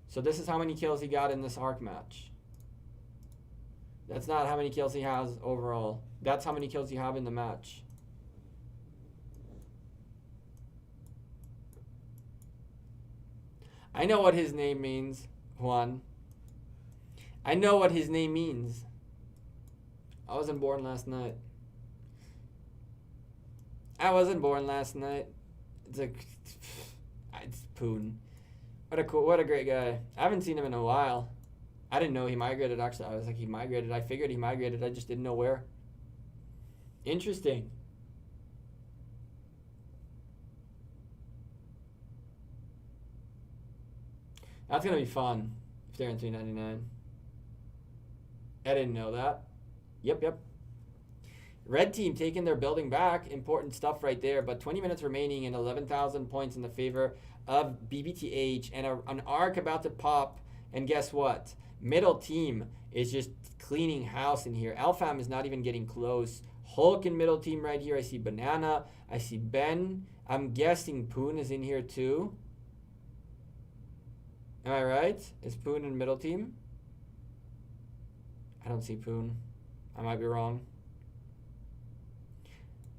So this is how many kills he got in this Arc match. That's not how many kills he has overall. That's how many kills you have in the match. I know what his name means, Juan. I know what his name means. I wasn't born last night. It's Poon. What a great guy. I haven't seen him in a while. I didn't know he migrated, actually. I was like, he migrated. I figured he migrated. I just didn't know where. Interesting. That's going to be fun if they're in 399. I didn't know that. Yep. Red team taking their building back. Important stuff right there. But 20 minutes remaining and 11,000 points in the favor of BBTH. And an arc about to pop. And guess what? Middle team is just cleaning house in here. Alfam is not even getting close. Hulk in middle team right here. I see Banana. I see Ben. I'm guessing Poon is in here too. Am I right? Is Poon in middle team? I don't see Poon. I might be wrong.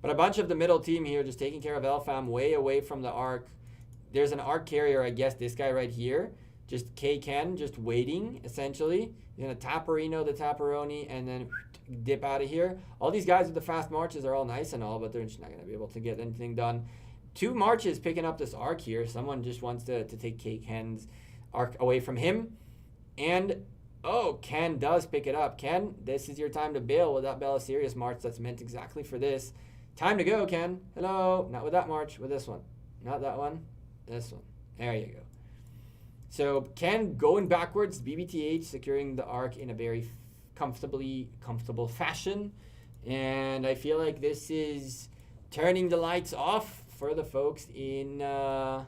But a bunch of the middle team here just taking care of Elfam way away from the arc. There's an arc carrier, I guess, this guy right here. Just K-Ken, just waiting, essentially. He's going to Taparino the Taparoni and then dip out of here. All these guys with the fast marches are all nice and all, but they're just not going to be able to get anything done. 2 marches picking up this arc here. Someone just wants to take K-Ken's arc away from him. And, oh, Ken does pick it up. Ken, this is your time to bail with that Belisarius march that's meant exactly for this. Time to go, Ken. Hello. Not with that march, with this one. Not that one. This one. There you go. So Ken going backwards, BBTH securing the arc in a very comfortable fashion. And I feel like this is turning the lights off for the folks in Elfam,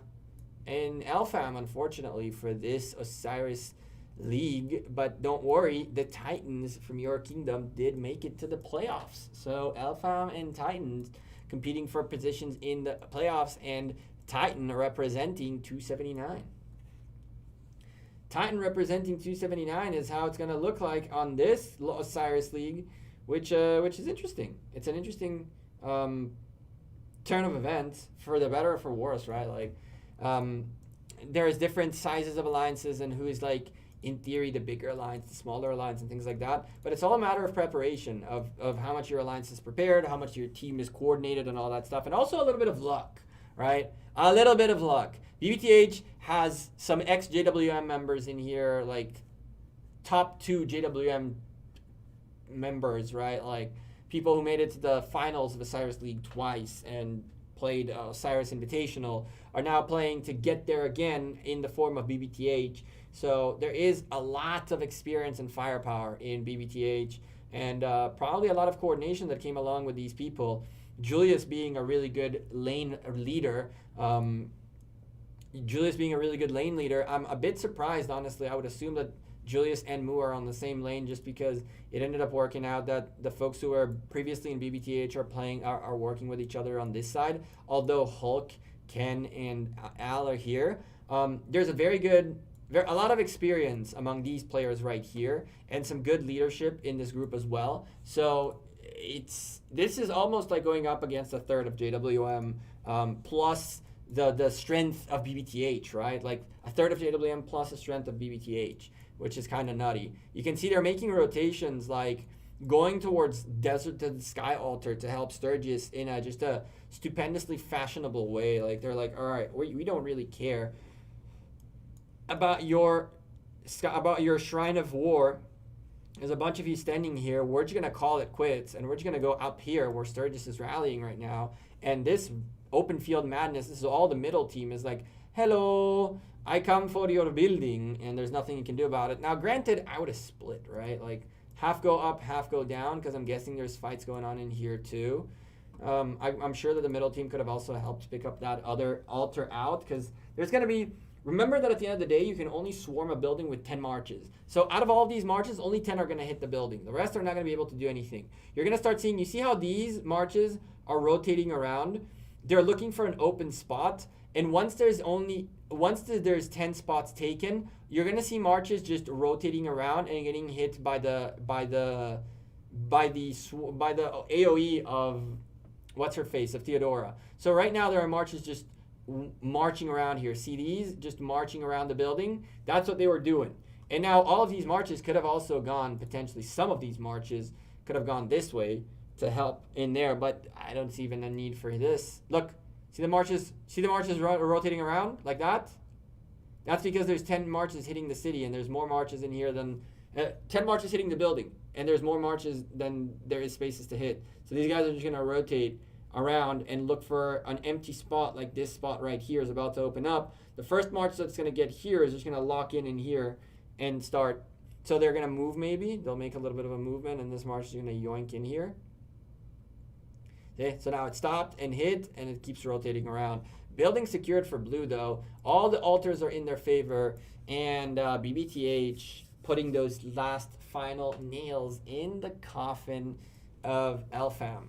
unfortunately, for this Osiris League. But don't worry, the Titans from your kingdom did make it to the playoffs. So Elfam and Titans competing for positions in the playoffs, and Titan representing 279. Titan representing 279 is how it's going to look like on this Osiris League, which is interesting. It's an interesting turn of events, for the better or for worse, right? Like, there's different sizes of alliances and who is, like, in theory, the bigger alliance, the smaller alliance, and things like that. But it's all a matter of preparation, of how much your alliance is prepared, how much your team is coordinated, and all that stuff. And also a little bit of luck, right? A little bit of luck. BBTH has some ex-JWM members in here, like top 2 JWM members, right? Like people who made it to the finals of Osiris League twice and played Osiris Invitational are now playing to get there again in the form of BBTH. So there is a lot of experience and firepower in BBTH, and probably a lot of coordination that came along with these people. Julius being a really good lane leader. I'm a bit surprised, honestly. I would assume that Julius and Mu are on the same lane, just because it ended up working out that the folks who were previously in BBTH are working with each other on this side. Although Hulk, Ken, and Al are here, there's a lot of experience among these players right here, and some good leadership in this group as well. So this is almost like going up against a third of JWM plus the strength of BBTH, right? Like a third of JWM plus the strength of BBTH, which is kind of nutty. You can see they're making rotations, like going towards Desert to the Sky Altar to help Sturgis in just a stupendously fashionable way. Like they're like, all right, we don't really care about your Shrine of War. There's a bunch of you standing here. We're just going to call it quits, and we're just going to go up here where Sturgis is rallying right now. And this open field madness, this is all the middle team is like, hello, I come for your building, and there's nothing you can do about it. Now, granted, I would have split, right? Like, half go up, half go down, because I'm guessing there's fights going on in here too. I'm sure that the middle team could have also helped pick up that other altar out, because there's going to be... Remember that at the end of the day, you can only swarm a building with 10 marches. So out of all of these marches, only 10 are going to hit the building. The rest are not going to be able to do anything. You're going to start seeing, you see how these marches are rotating around? They're looking for an open spot. And once there's 10 spots taken, you're going to see marches just rotating around and getting hit by the AoE of what's her face, of Theodora. So right now there are marches just marching around here. See these just marching around the building? That's what they were doing. And now all of these marches could have also gone, potentially some of these marches could have gone this way to help in there, but I don't see even a need for this. Look, see the marches rotating around like that? That's because there's 10 marches hitting the city, and there's more marches in here than 10 marches hitting the building, and there's more marches than there is spaces to hit. So these guys are just going to rotate around and look for an empty spot, like this spot right here is about to open up. The first march that's going to get here is just going to lock in here and start. So they're going to move maybe. They'll make a little bit of a movement, and this march is going to yoink in here. Okay, so now it stopped and hit, and it keeps rotating around. Building secured for blue, though. All the altars are in their favor, and BBTH putting those last final nails in the coffin of Elfam.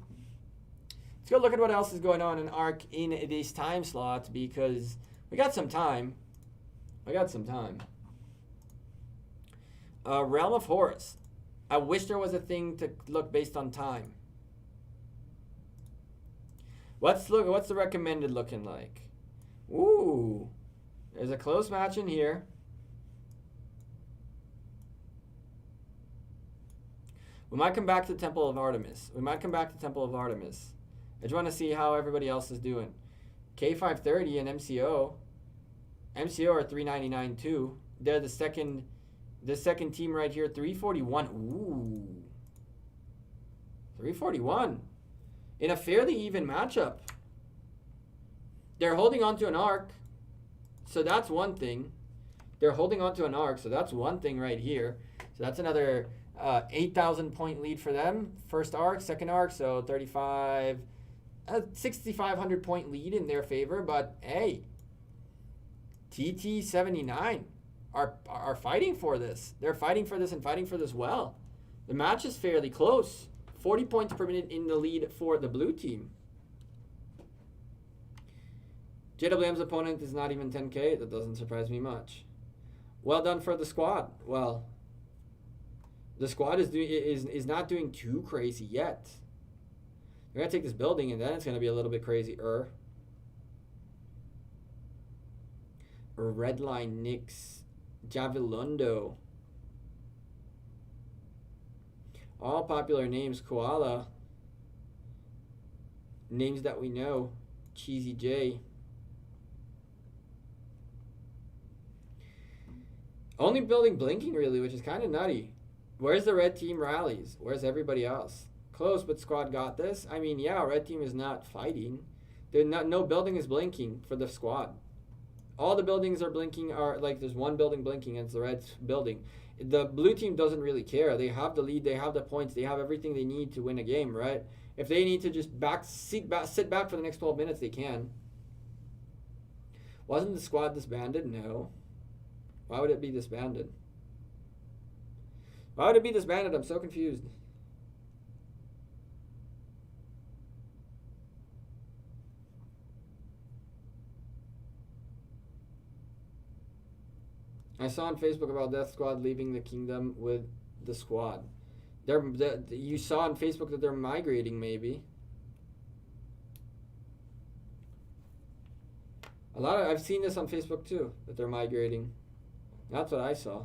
Let's go look at what else is going on in ARC in this time slot, because we got some time. Realm of Horus. I wish there was a thing to look based on time. What's the recommended looking like? Ooh, there's a close match in here. We might come back to Temple of Artemis. I just want to see how everybody else is doing. K530 and MCO. MCO are 399 too. They're the second team right here, 341. Ooh. 341. In a fairly even matchup. They're holding on to an arc. So that's one thing. They're holding on to an arc, so that's one thing right here. So that's another 8,000 point lead for them. First arc, second arc, so 35, 6,500 point lead in their favor. But hey, TT79 are fighting for this. They're fighting for this and fighting for this well. The match is fairly close. 40 points per minute in the lead for the blue team. JWM's opponent is not even 10K. That doesn't surprise me much. Well done for the squad. Well, the squad is not doing too crazy yet. They're going to take this building, and then it's going to be a little bit crazier. Redline Nix. Javilundo. All popular names. Koala. Names that we know. Cheesy J. Only building blinking, really, which is kind of nutty. Where's the red team rallies? Where's everybody else? Close, but squad got this. I mean, yeah, red team is not fighting. No building is blinking for the squad. All the buildings are blinking, are like there's one building blinking and it's the red building. The blue team doesn't really care. They have the lead, they have the points, they have everything they need to win a game, right? If they need to just sit back for the next 12 minutes, they can. Wasn't the squad disbanded? No. Why would it be disbanded? Why would it be disbanded? I'm so confused. I saw on Facebook about Death Squad leaving the kingdom with the squad. You saw on Facebook that they're migrating, maybe. I've seen this on Facebook too, that they're migrating. That's what I saw.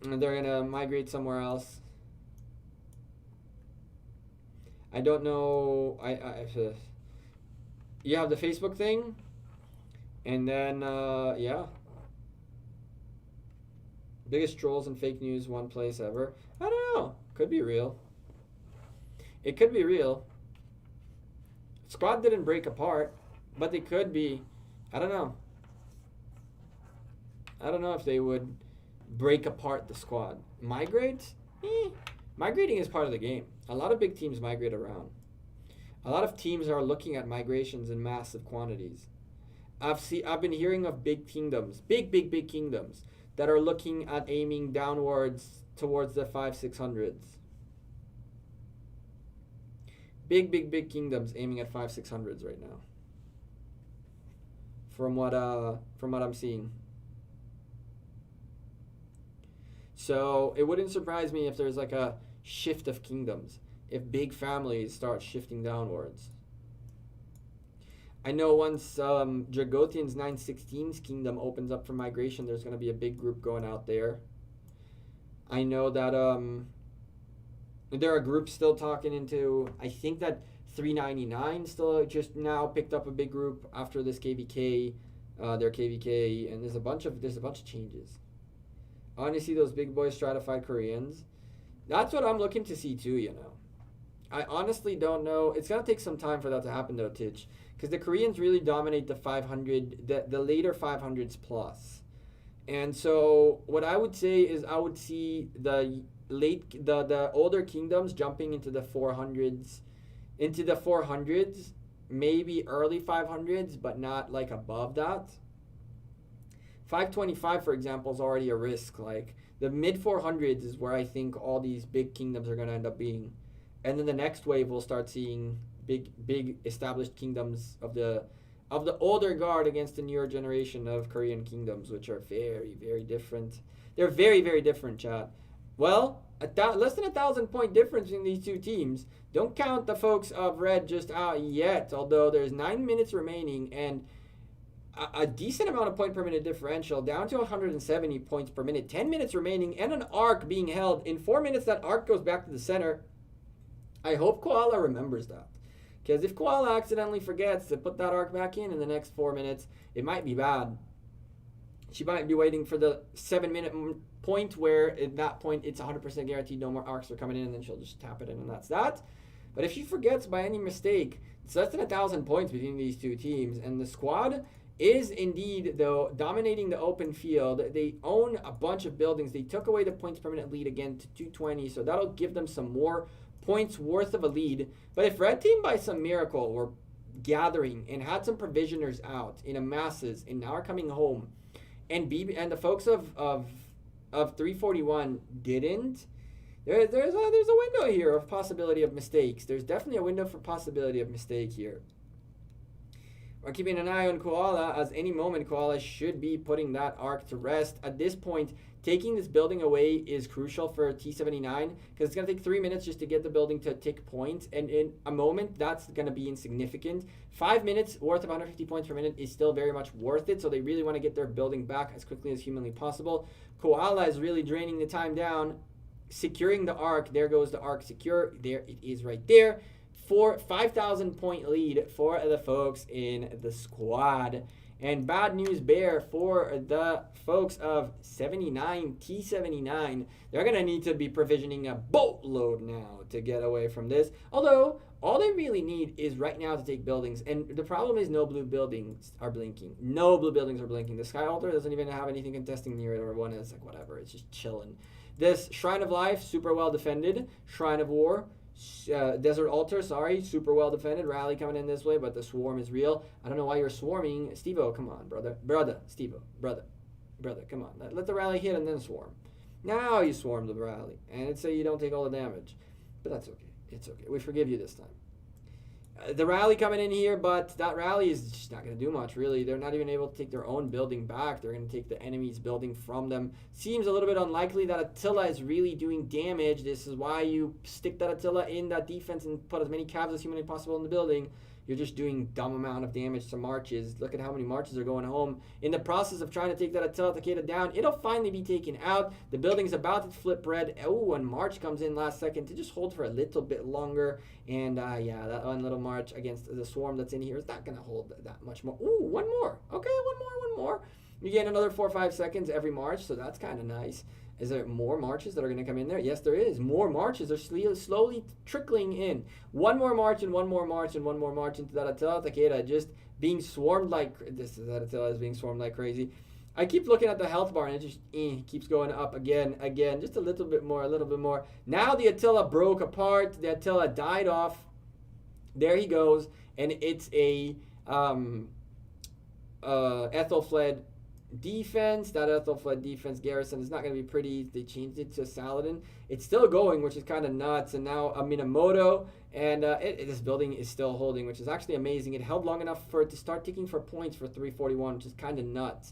And they're gonna migrate somewhere else. I don't know. You have the Facebook thing, and then yeah. Biggest trolls and fake news one place ever. I don't know. Could be real. It could be real. Squad didn't break apart, but they could be. I don't know. I don't know if they would break apart the squad. Migrate? Migrating is part of the game. A lot of big teams migrate around. A lot of teams are looking at migrations in massive quantities. I've been hearing of big kingdoms, big kingdoms that are looking at aiming downwards towards the 500-600s. Big kingdoms aiming at 500-600s right now. From what I'm seeing. So it wouldn't surprise me if there's like a shift of kingdoms, if big families start shifting downwards. I know once Dragothian's 916's kingdom opens up for migration, there's going to be a big group going out there. I know that there are groups still talking into, I think that 399 still just now picked up a big group after this KVK, their KVK, and there's a bunch of changes. I want to see those big boys stratified Koreans. That's what I'm looking to see too, you know. I honestly don't know. It's going to take some time for that to happen though, Titch. Because the Koreans really dominate the 500, the later 500s plus. And so what I would say is I would see the older kingdoms jumping into the 400s, maybe early 500s, but not like above that. 525, for example, is already a risk. Like the mid 400s is where I think all these big kingdoms are going to end up being. And then the next wave we'll start seeing big established kingdoms of of the older guard against the newer generation of Korean kingdoms, which are very, very different. They're very, very different, chat. Well, less than 1,000 point difference in these two teams. Don't count the folks of red just out yet, although there's 9 minutes remaining and a decent amount of point per minute differential, down to 170 points per minute. 10 minutes remaining and an arc being held. In 4 minutes, that arc goes back to the center. I hope Koala remembers that. Because if Koala accidentally forgets to put that arc back in the next 4 minutes, it might be bad. She might be waiting for the 7-minute point where at that point it's 100% guaranteed no more arcs are coming in, and then she'll just tap it in, and that's that. But if she forgets by any mistake, it's less than 1,000 points between these two teams, and the squad is indeed, though, dominating the open field. They own a bunch of buildings. They took away the points per minute lead again to 220, so that'll give them some more points worth of a lead. But if red team by some miracle were gathering and had some provisioners out in a masses and now are coming home, and the folks of 341 didn't, there's a window here of possibility of mistakes. There's definitely a window for possibility of mistake here. We're keeping an eye on Koala, as any moment Koala should be putting that arc to rest. At this point, taking this building away is crucial for T79 because it's going to take 3 minutes just to get the building to tick points, and in a moment that's going to be insignificant. 5 minutes worth of 150 points per minute is still very much worth it, so they really want to get their building back as quickly as humanly possible. Koala is really draining the time down, securing the arc. There goes the arc secure. There it is right there. For 5,000 point lead for the folks in the squad. And bad news bear for the folks of 79, T79. They're going to need to be provisioning a boatload now to get away from this. Although, all they really need is right now to take buildings. And the problem is no blue buildings are blinking. No blue buildings are blinking. The Sky Altar doesn't even have anything contesting near it, or one is like whatever. It's just chilling. This Shrine of Life, super well defended. Shrine of War, Desert Altar, sorry, super well defended. Rally coming in this way, but the swarm is real. I don't know why you're swarming. Steve-O, come on, brother. Steve-O, brother, come on. Let the rally hit and then swarm. Now you swarm the rally, and it's so you don't take all the damage. But that's okay. It's okay. We forgive you this time. The rally coming in here, but that rally is just not going to do much, really. They're not even able to take their own building back. They're going to take the enemy's building from them. Seems a little bit unlikely that Attila is really doing damage. This is why you stick that Attila in that defense and put as many cabs as humanly possible in the building. You're just doing dumb amount of damage to marches. Look at how many marches are going home. In the process of trying to take that Attila Takeda down, it'll finally be taken out. The building's about to flip red. Oh, and March comes in last second to just hold for a little bit longer. And yeah, that one little March against the swarm that's in here is not going to hold that much more. Ooh, one more. Okay, one more. You get another 4 or 5 seconds every March, so that's kind of nice. Is there more marches that are going to come in there? Yes, there is. More marches are slowly trickling in. One more march and one more march and one more march into that Attila Takeda just being swarmed like... That Attila is being swarmed like crazy. I keep looking at the health bar and it just keeps going up again. Just a little bit more. Now the Attila broke apart. The Attila died off. There he goes. And it's a Ethelfled defense. That Ethelfled defense garrison is not going to be pretty. They changed it to Saladin. It's still going, which is kind of nuts. And now a Minamoto, and this building is still holding, which is actually amazing. It held long enough for it to start ticking for points for 341, which is kind of nuts.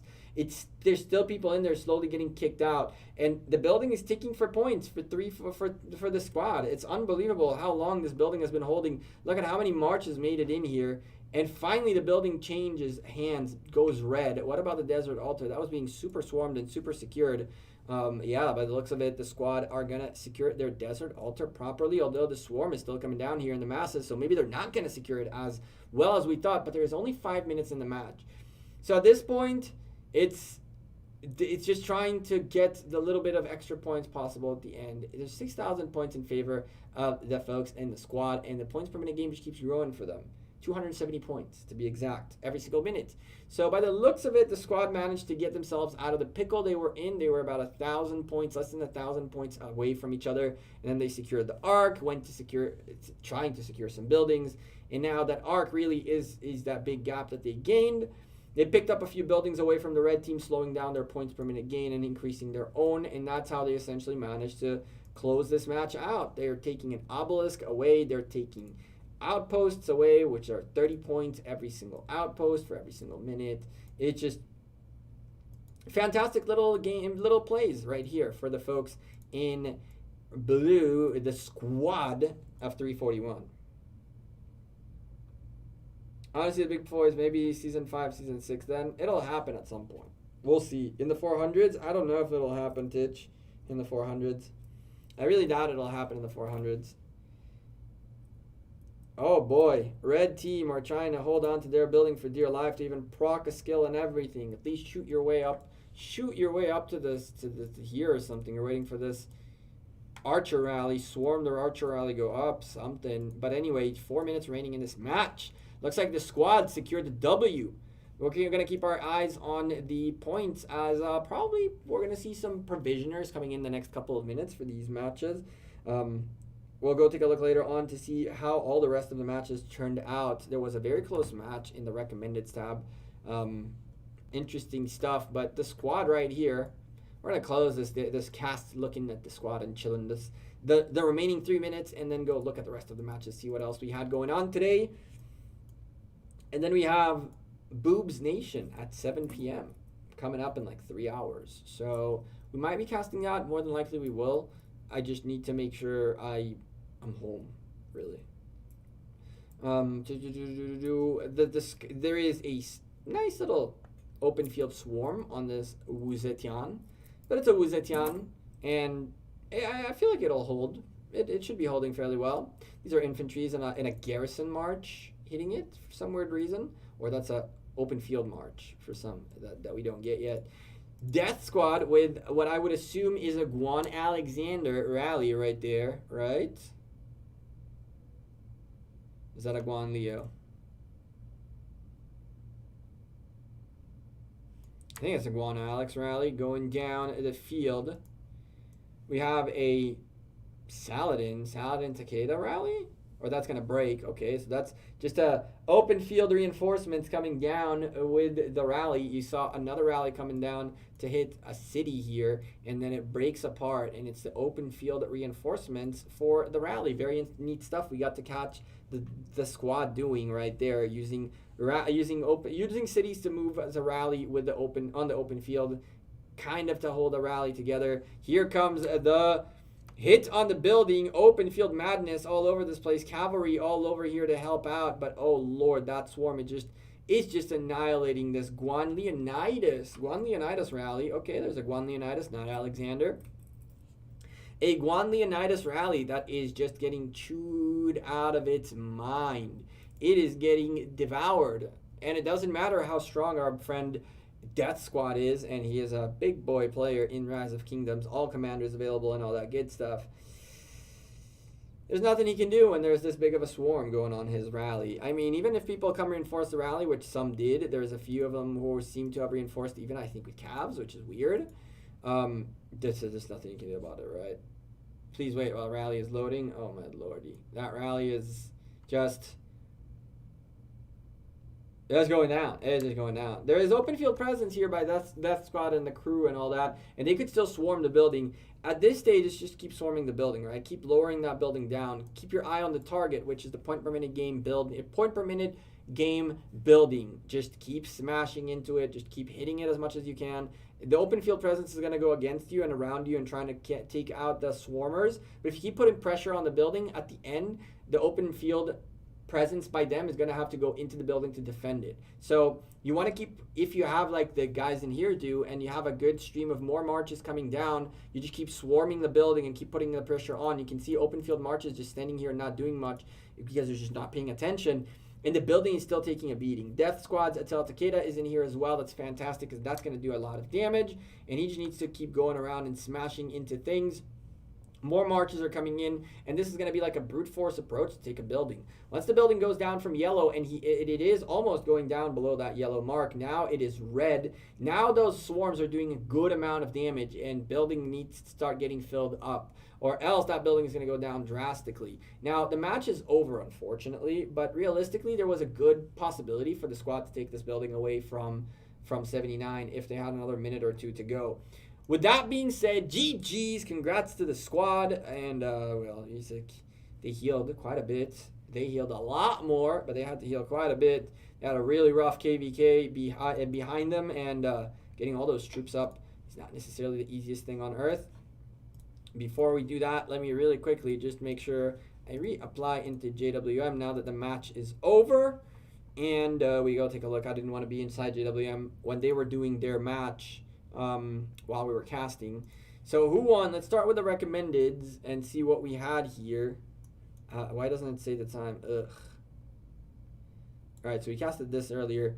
There's still people in there slowly getting kicked out, and the building is ticking for points for the squad. It's unbelievable how long this building has been holding. Look at how many marches made it in here. And finally, the building changes hands, goes red. What about the Desert Altar? That was being super swarmed and super secured. Yeah, by the looks of it, the squad are going to secure their Desert Altar properly, although the swarm is still coming down here in the masses, so maybe they're not going to secure it as well as we thought, but there is only 5 minutes in the match. So at this point, it's just trying to get the little bit of extra points possible at the end. There's 6,000 points in favor of the folks in the squad, and the points per minute game just keeps growing for them. 270 points to be exact every single minute. So by the looks of it, the squad managed to get themselves out of the pickle they were in. They were about 1,000 points, less than 1,000 points away from each other. And then they secured the arc, trying to secure some buildings. And now that arc really is that big gap that they gained. They picked up a few buildings away from the red team, slowing down their points per minute gain and increasing their own. And that's how they essentially managed to close this match out. They're taking an obelisk away. They're taking outposts away, which are 30 points every single outpost for every single minute. It's just fantastic little game, little plays right here for the folks in blue, the squad of 341. Honestly, the big boys, maybe season 5, season 6, then it'll happen at some point. We'll see. In the 400s, I don't know if it'll happen, Titch, in the 400s. I really doubt it'll happen in the 400s. Oh boy, red team are trying to hold on to their building for dear life to even proc a skill and everything. At least shoot your way up to this, to here or something. You're waiting for this archer rally, swarm their archer rally, go up, something. But anyway, 4 minutes remaining in this match. Looks like the squad secured the W. We're going to keep our eyes on the points as probably we're going to see some provisioners coming in the next couple of minutes for these matches. We'll go take a look later on to see how all the rest of the matches turned out. There was a very close match in the recommended tab. Interesting stuff, but the squad right here, we're going to close this cast looking at the squad and chilling the remaining 3 minutes and then go look at the rest of the matches, see what else we had going on today. And then we have Boobs Nation at 7 p.m. coming up in like 3 hours. So we might be casting that. More than likely we will. I just need to make sure I'm home, really. There is a nice little open field swarm on this Wuzetian. But it's a Wuzetian, and I feel like it'll hold. It should be holding fairly well. These are infantries in a garrison march hitting it for some weird reason. Or that's a open field march for some that we don't get yet. Death Squad with what I would assume is a Guan Alexander rally right there, right? Is that a Guan Leo? I think it's a Guan Alex rally going down the field. We have a Saladin Takeda rally? Or that's going to break. Okay, so that's just a open field reinforcements coming down with the rally. You saw another rally coming down to hit a city here, and then it breaks apart, and it's the open field reinforcements for the rally. Very neat stuff we got to catch the squad doing right there, using cities to move as a rally with the open field, kind of to hold a rally together. Here comes the hit on the building, open field madness all over this place, cavalry all over here to help out, but oh lord, that swarm, it's just annihilating this Guan Leonidas rally. Okay, there's a Guan Leonidas, not Alexander. A Guan Leonidas rally that is just getting chewed out of its mind. It is getting devoured, and it doesn't matter how strong our friend Death Squad is, and he is a big boy player in Rise of Kingdoms, all commanders available and all that good stuff. There's nothing he can do when there's this big of a swarm going on his rally. I mean, even if people come reinforce the rally, which some did, there's a few of them who seem to have reinforced, even I think with calves, which is weird. There's nothing you can do about it, right? Please wait while rally is loading. Oh my lordy. That rally is just... It's going down. It is going down. There is open field presence here by Death Squad and the crew and all that, and they could still swarm the building. At this stage, it's just keep swarming the building, right? Keep lowering that building down. Keep your eye on the target, which is the point per minute game building. Just keep smashing into it. Just keep hitting it as much as you can. The open field presence is going to go against you and around you and trying to take out the swarmers. But if you keep putting pressure on the building, at the end, the open field presence by them is going to have to go into the building to defend it. So you want to keep, if you have like the guys in here do, and you have a good stream of more marches coming down, you just keep swarming the building and keep putting the pressure on. You can see open field marches just standing here and not doing much because they're just not paying attention. And the building is still taking a beating. Death Squad's Atel Takeda is in here as well. That's fantastic because that's going to do a lot of damage. And he just needs to keep going around and smashing into things. More marches are coming in, and this is going to be like a brute force approach to take a building. Once the building goes down from yellow, and it is almost going down below that yellow mark, now it is red. Now those swarms are doing a good amount of damage, and building needs to start getting filled up, or else that building is going to go down drastically. Now, the match is over, unfortunately, but realistically, there was a good possibility for the squad to take this building away from 79 if they had another minute or two to go. With that being said, GG's, congrats to the squad, and well, they healed quite a bit. They healed a lot more, but they had to heal quite a bit. They had a really rough KVK behind them, and getting all those troops up is not necessarily the easiest thing on earth. Before we do that, let me really quickly just make sure I reapply into JWM now that the match is over. And we go take a look. I didn't want to be inside JWM when they were doing their match while we were casting. So who won? Let's start with the recommendeds and see what we had here. Why doesn't it say the time? Ugh. All right, so we casted this earlier.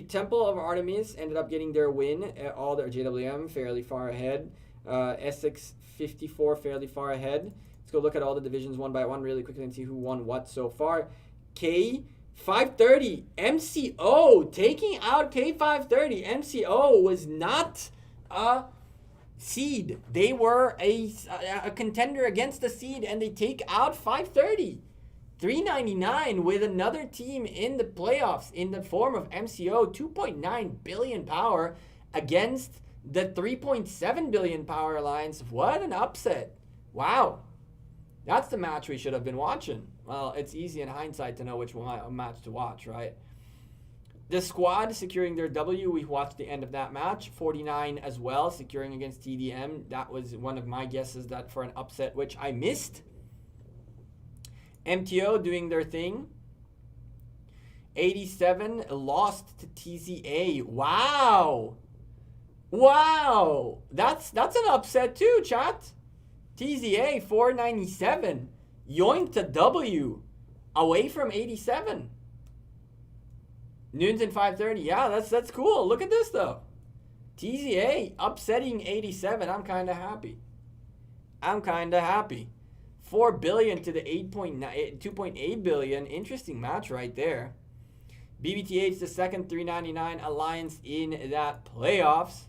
Temple of Artemis ended up getting their win. All their JWM fairly far ahead. Essex 54 fairly far ahead. Let's go look at all the divisions one by one really quickly and see who won what so far. K 530 MCO taking out K530. MCO was not a seed. They were a contender against the seed, and they take out 530. 399 with another team in the playoffs in the form of MCO. 2.9 billion power against the 3.7 billion power alliance. What an upset. Wow. That's the match we should have been watching. Well, it's easy in hindsight to know which match to watch, right? The squad securing their W. We watched the end of that match. 49 as well, securing against TDM. That was one of my guesses that for an upset, which I missed. MTO doing their thing. 87 lost to TZA. Wow. Wow. That's an upset too, chat. TZA 497. Yoinked to W. Away from 87. Nunes and 530. Yeah, that's cool. Look at this though. TZA upsetting 87. I'm kind of happy. 4 billion to the 2.8 billion. Interesting match right there. BBTH, the second 399 alliance in that playoffs.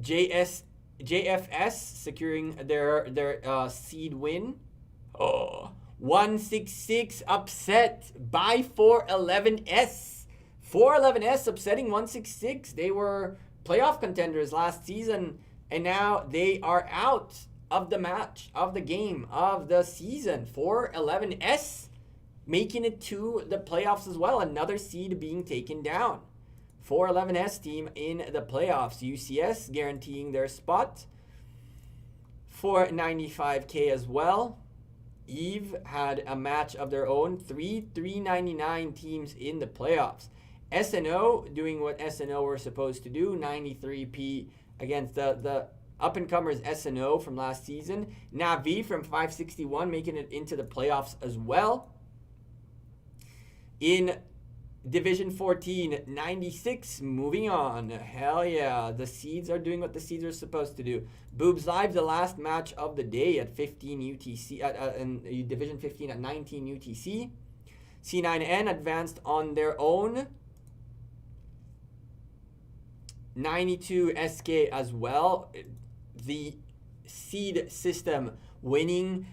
JFS securing their seed win. 166 upset by 411S. 411S upsetting 166. They were playoff contenders last season, and now they are out of the match, of the game, of the season. 411S making it to the playoffs as well. Another seed being taken down. 411S team in the playoffs. UCS guaranteeing their spot. 495K as well. Eve had a match of their own. 399 teams in the playoffs. SNO doing what SNO were supposed to do. 93P against the up-and-comers SNO from last season. Navi from 561 making it into the playoffs as well. In Division 14, 96, moving on. Hell yeah, the seeds are doing what the seeds are supposed to do. Boobs Live, the last match of the day at 15 UTC, in Division 15 at 19 UTC. C9N advanced on their own. 92 SK as well. The seed system winning.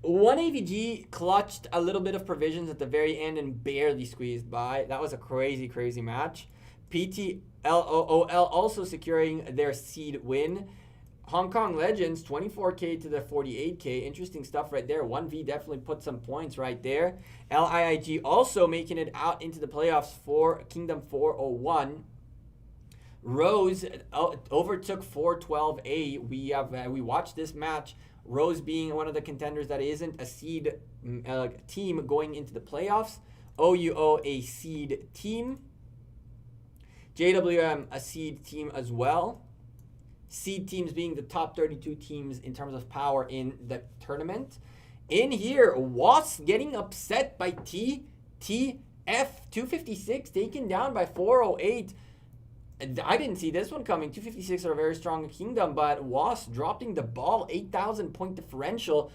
One AVG clutched a little bit of provisions at the very end and barely squeezed by. That was a crazy, crazy match. PTLOOL also securing their seed win. Hong Kong Legends, 24K to the 48K. Interesting stuff right there. 1V definitely put some points right there. LIIG also making it out into the playoffs for Kingdom 401. Rose overtook 412A. We watched this match. Rose being one of the contenders that isn't a seed team going into the playoffs. OUO a seed team. JWM a seed team as well. Seed teams being the top 32 teams in terms of power in the tournament. In here, WAS getting upset by TTF 256, taken down by 408. I didn't see this one coming. 256 are a very strong kingdom, but WAS dropping the ball. 8,000 point differential.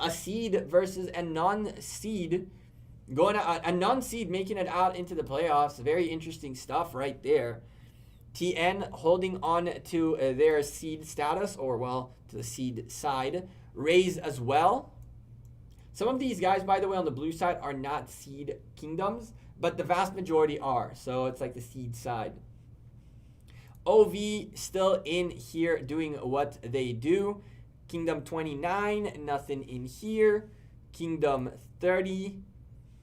A seed versus a non-seed. Going a non-seed making it out into the playoffs. Very interesting stuff right there. TN holding on to their seed status, or well, to the seed side. Raise as well. Some of these guys, by the way, on the blue side are not seed kingdoms, but the vast majority are. So it's like the seed side. OV still in here doing what they do. Kingdom 29, nothing in here. Kingdom 30,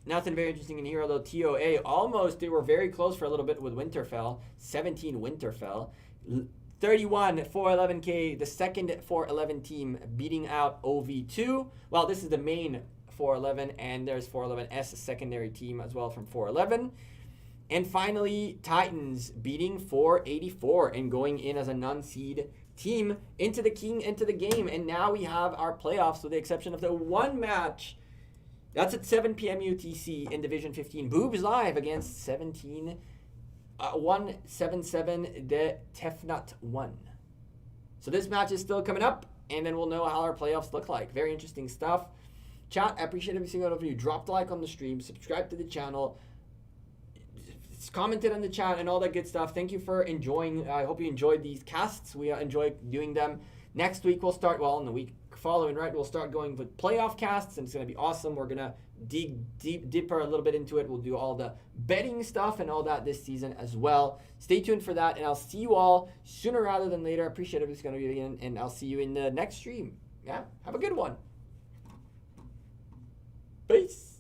nothing very interesting in here, although TOA almost, they were very close for a little bit with Winterfell. 17 Winterfell. 31 411K, the second 411 team beating out OV2. Well, this is the main 411, and there's 411S, a secondary team as well from 411. And finally, Titans beating 484 and going in as a non-seed team into the game. And now we have our playoffs with the exception of the one match. That's at 7 p.m. UTC in Division 15. Boobs live against 177 de Tefnut 1. So this match is still coming up, and then we'll know how our playoffs look like. Very interesting stuff. Chat, I appreciate every single one of you. Drop the like on the stream, subscribe to the channel, commented on the chat, and all that good stuff. Thank you for enjoying. I hope you enjoyed these casts. We enjoy doing them. Next week we'll start, well, in the week following, right, we'll start going with playoff casts, and it's going to be awesome. We're going to dig deeper a little bit into it. We'll do all the betting stuff and all that this season as well. Stay tuned for that, and I'll see you all sooner rather than later. I appreciate everybody's going to be in, and I'll see you in the next stream. Yeah, have a good one. Peace.